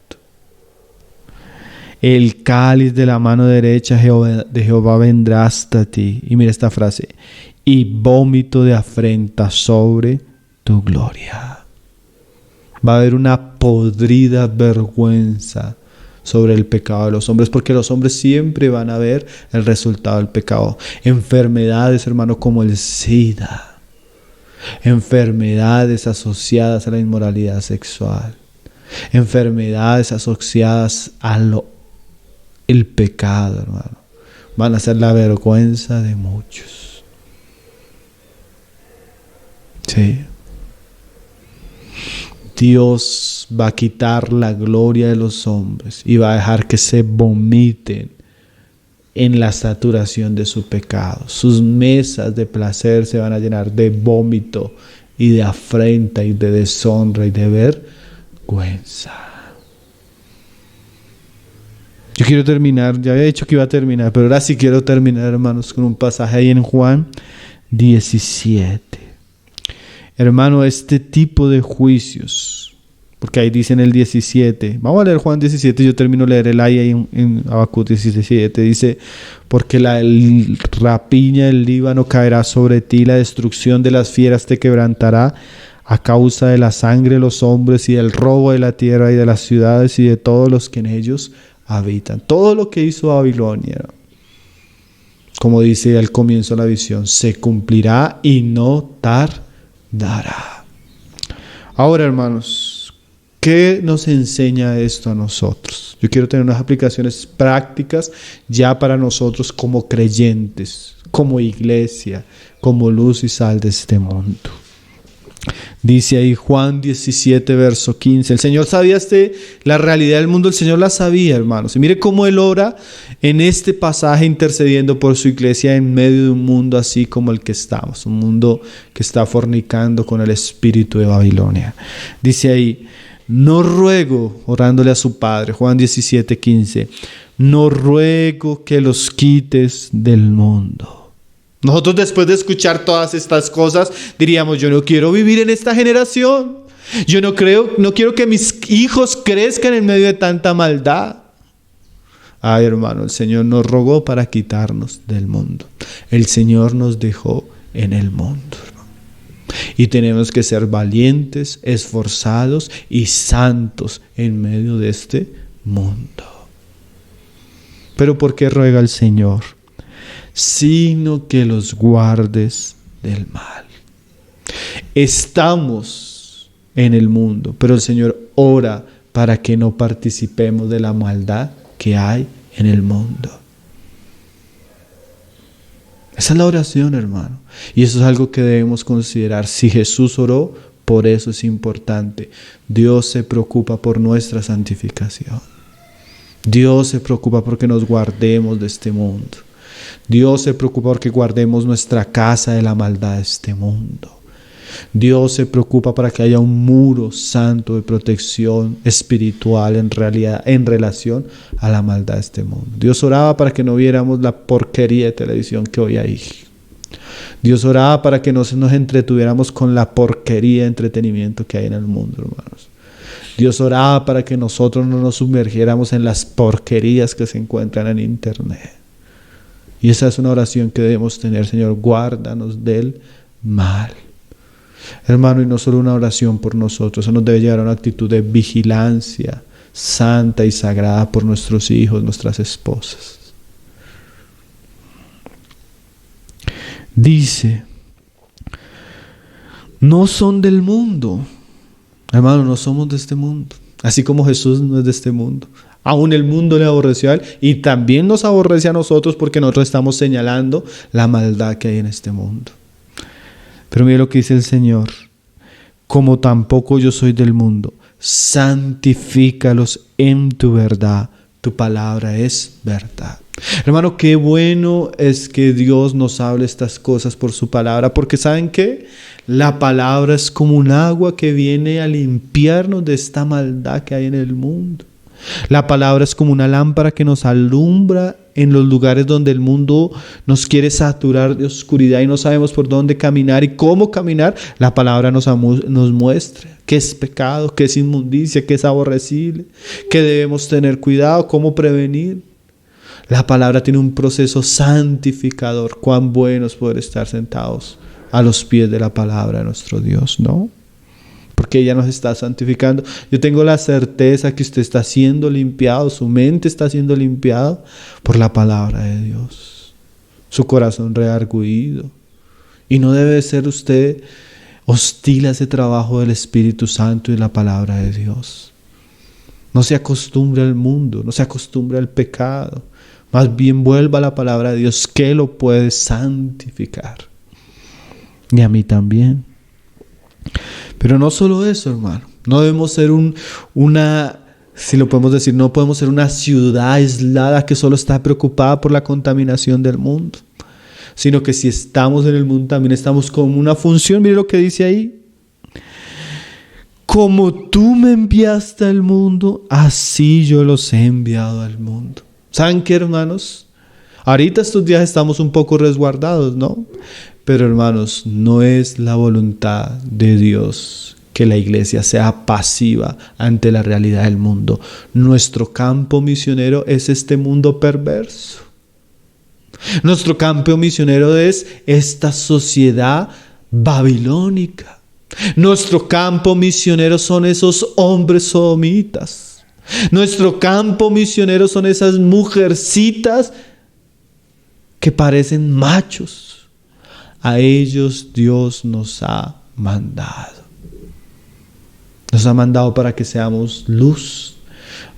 El cáliz de la mano derecha de Jehová vendrá hasta ti. Y mira esta frase. Y vómito de afrenta sobre tu gloria. Va a haber una podrida vergüenza sobre el pecado de los hombres, porque los hombres siempre van a ver el resultado del pecado. Enfermedades, hermano, como el SIDA. Enfermedades asociadas a la inmoralidad sexual. Enfermedades asociadas el pecado, hermano. Van a ser la vergüenza de muchos. Sí. Dios va a quitar la gloria de los hombres y va a dejar que se vomiten en la saturación de su pecado. Sus mesas de placer se van a llenar de vómito y de afrenta y de deshonra y de vergüenza. Yo quiero terminar, ya había dicho que iba a terminar, pero ahora sí quiero terminar, hermanos, con un pasaje ahí en Juan 17. Hermano, este tipo de juicios, porque ahí dice en el 17, vamos a leer Juan 17, yo termino de leer el ahí en Habacuc 17, dice, porque la rapiña del Líbano caerá sobre ti, la destrucción de las fieras te quebrantará, a causa de la sangre de los hombres y del robo de la tierra y de las ciudades y de todos los que en ellos habitan. Todo lo que hizo Babilonia, como dice al comienzo de la visión, se cumplirá y no tardará. Ahora, hermanos, ¿qué nos enseña esto a nosotros? Yo quiero tener unas aplicaciones prácticas ya para nosotros como creyentes, como iglesia, como luz y sal de este mundo. Dice ahí Juan 17, verso 15. El Señor sabía la realidad del mundo, el Señor la sabía, hermanos. Y mire cómo Él ora en este pasaje intercediendo por su iglesia en medio de un mundo así como el que estamos. Un mundo que está fornicando con el espíritu de Babilonia. Dice ahí, no ruego, orándole a su Padre, Juan 17, 15. No ruego que los quites del mundo. Nosotros después de escuchar todas estas cosas diríamos, yo no quiero vivir en esta generación. Yo no quiero que mis hijos crezcan en medio de tanta maldad. Ay, hermano, el Señor nos rogó para quitarnos del mundo. El Señor nos dejó en el mundo, hermano. Y tenemos que ser valientes, esforzados y santos en medio de este mundo. Pero ¿por qué ruega el Señor? Sino que los guardes del mal. Estamos en el mundo, pero el Señor ora para que no participemos de la maldad que hay en el mundo. Esa es la oración, hermano. Y eso es algo que debemos considerar. Si Jesús oró, por eso es importante. Dios se preocupa por nuestra santificación. Dios se preocupa porque nos guardemos de este mundo. Dios se preocupa porque guardemos nuestra casa de la maldad de este mundo. Dios se preocupa para que haya un muro santo de protección espiritual en relación a la maldad de este mundo. Dios oraba para que no viéramos la porquería de televisión que hoy hay. Dios oraba para que no nos entretuviéramos con la porquería de entretenimiento que hay en el mundo, hermanos. Dios oraba para que nosotros no nos sumergiéramos en las porquerías que se encuentran en internet. Y esa es una oración que debemos tener: Señor, guárdanos del mal. Hermano, y no solo una oración por nosotros, eso nos debe llevar a una actitud de vigilancia santa y sagrada por nuestros hijos, nuestras esposas. Dice, no son del mundo. Hermano, no somos de este mundo. Así como Jesús no es de este mundo. Aún el mundo le aborreció a él y también nos aborrece a nosotros porque nosotros estamos señalando la maldad que hay en este mundo. Pero mire lo que dice el Señor: como tampoco yo soy del mundo, santifícalos en tu verdad, tu palabra es verdad. Hermano, qué bueno es que Dios nos hable estas cosas por su palabra, porque ¿saben qué? La palabra es como un agua que viene a limpiarnos de esta maldad que hay en el mundo. La palabra es como una lámpara que nos alumbra en los lugares donde el mundo nos quiere saturar de oscuridad y no sabemos por dónde caminar y cómo caminar. La palabra nos muestra qué es pecado, qué es inmundicia, qué es aborrecible, qué debemos tener cuidado, cómo prevenir. La palabra tiene un proceso santificador. Cuán bueno es poder estar sentados a los pies de la palabra de nuestro Dios, ¿no? Porque ella nos está santificando. Yo tengo la certeza que usted está siendo limpiado, su mente está siendo limpiada por la palabra de Dios. Su corazón redarguido. Y no debe ser usted hostil a ese trabajo del Espíritu Santo y la palabra de Dios. No se acostumbre al mundo, no se acostumbre al pecado. Más bien vuelva a la palabra de Dios que lo puede santificar. Y a mí también. Pero no solo eso, hermano. No debemos ser si lo podemos decir, no podemos ser una ciudad aislada que solo está preocupada por la contaminación del mundo. Sino que si estamos en el mundo también estamos con una función. Mire lo que dice ahí. Como tú me enviaste al mundo, así yo los he enviado al mundo. ¿Saben qué, hermanos? Ahorita estos días estamos un poco resguardados, ¿no? Pero hermanos, no es la voluntad de Dios que la iglesia sea pasiva ante la realidad del mundo. Nuestro campo misionero es este mundo perverso. Nuestro campo misionero es esta sociedad babilónica. Nuestro campo misionero son esos hombres sodomitas. Nuestro campo misionero son esas mujercitas que parecen machos. A ellos Dios nos ha mandado. Nos ha mandado para que seamos luz.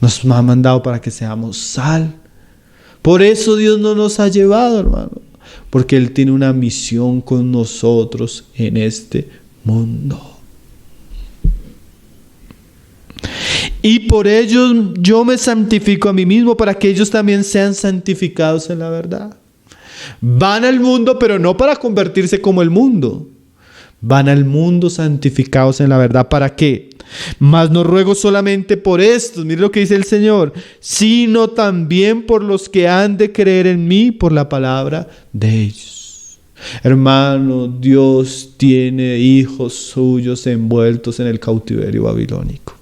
Nos ha mandado para que seamos sal. Por eso Dios no nos ha llevado, hermano. Porque Él tiene una misión con nosotros en este mundo. Y por ello yo me santifico a mí mismo para que ellos también sean santificados en la verdad. Van al mundo, pero no para convertirse como el mundo. Van al mundo santificados en la verdad. ¿Para qué? Mas no ruego solamente por estos, mire lo que dice el Señor, sino también por los que han de creer en mí por la palabra de ellos. Hermano, Dios tiene hijos suyos envueltos en el cautiverio babilónico.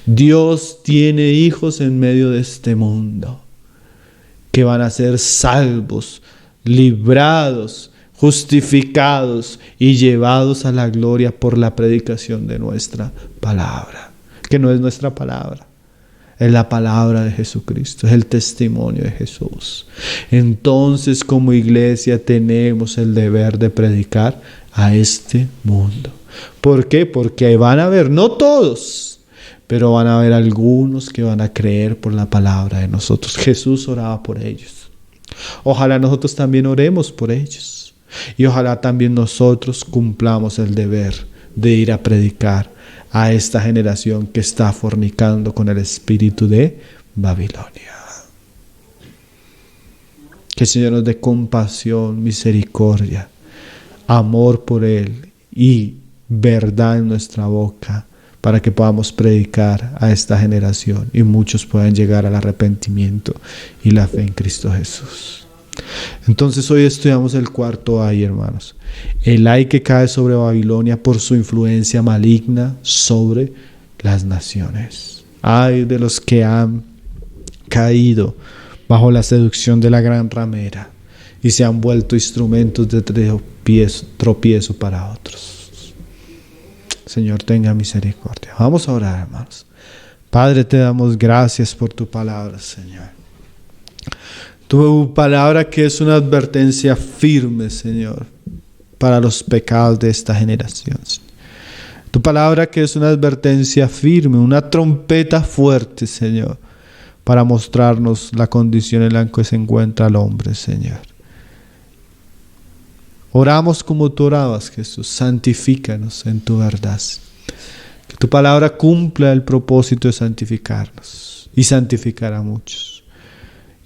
Dios tiene hijos en medio de este mundo que van a ser salvos, librados, justificados y llevados a la gloria por la predicación de nuestra palabra, que no es nuestra palabra, es la palabra de Jesucristo, es el testimonio de Jesús. Entonces, como iglesia tenemos el deber de predicar a este mundo. ¿Por qué? Porque van a haber, no todos, pero van a haber algunos que van a creer por la palabra de nosotros. Jesús oraba por ellos. Ojalá nosotros también oremos por ellos. Y ojalá también nosotros cumplamos el deber de ir a predicar a esta generación que está fornicando con el espíritu de Babilonia. Que el Señor nos dé compasión, misericordia, amor por Él y verdad en nuestra boca para que podamos predicar a esta generación y muchos puedan llegar al arrepentimiento y la fe en Cristo Jesús. Entonces hoy estudiamos el cuarto ay, hermanos. El ay que cae sobre Babilonia por su influencia maligna sobre las naciones. Ay de los que han caído bajo la seducción de la gran ramera y se han vuelto instrumentos de tropiezo para otros. Señor, tenga misericordia. Vamos a orar, hermanos. Padre, te damos gracias por tu palabra, Señor. Tu palabra que es una advertencia firme, Señor, para los pecados de esta generación. Tu palabra que es una advertencia firme, una trompeta fuerte, Señor, para mostrarnos la condición en la que se encuentra el hombre, Señor. Oramos como tú orabas, Jesús. Santifícanos en tu verdad. Que tu palabra cumpla el propósito de santificarnos y santificar a muchos.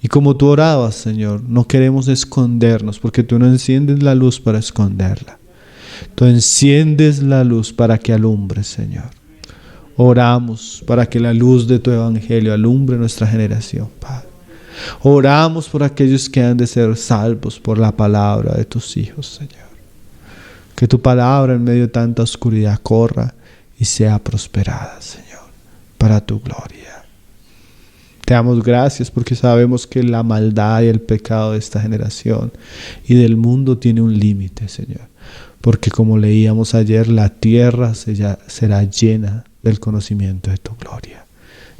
Y como tú orabas, Señor, no queremos escondernos, porque tú no enciendes la luz para esconderla. Tú enciendes la luz para que alumbre, Señor. Oramos para que la luz de tu evangelio alumbre nuestra generación, Padre. Oramos por aquellos que han de ser salvos por la palabra de tus hijos, Señor. Que tu palabra en medio de tanta oscuridad corra y sea prosperada, Señor, para tu gloria. Te damos gracias porque sabemos que la maldad y el pecado de esta generación y del mundo tiene un límite, Señor. Porque como leíamos ayer, la tierra será llena del conocimiento de tu gloria.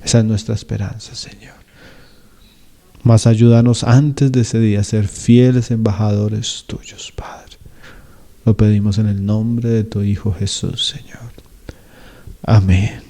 Esa es nuestra esperanza, Señor. Mas ayúdanos antes de ese día a ser fieles embajadores tuyos, Padre. Lo pedimos en el nombre de tu Hijo Jesús, Señor. Amén.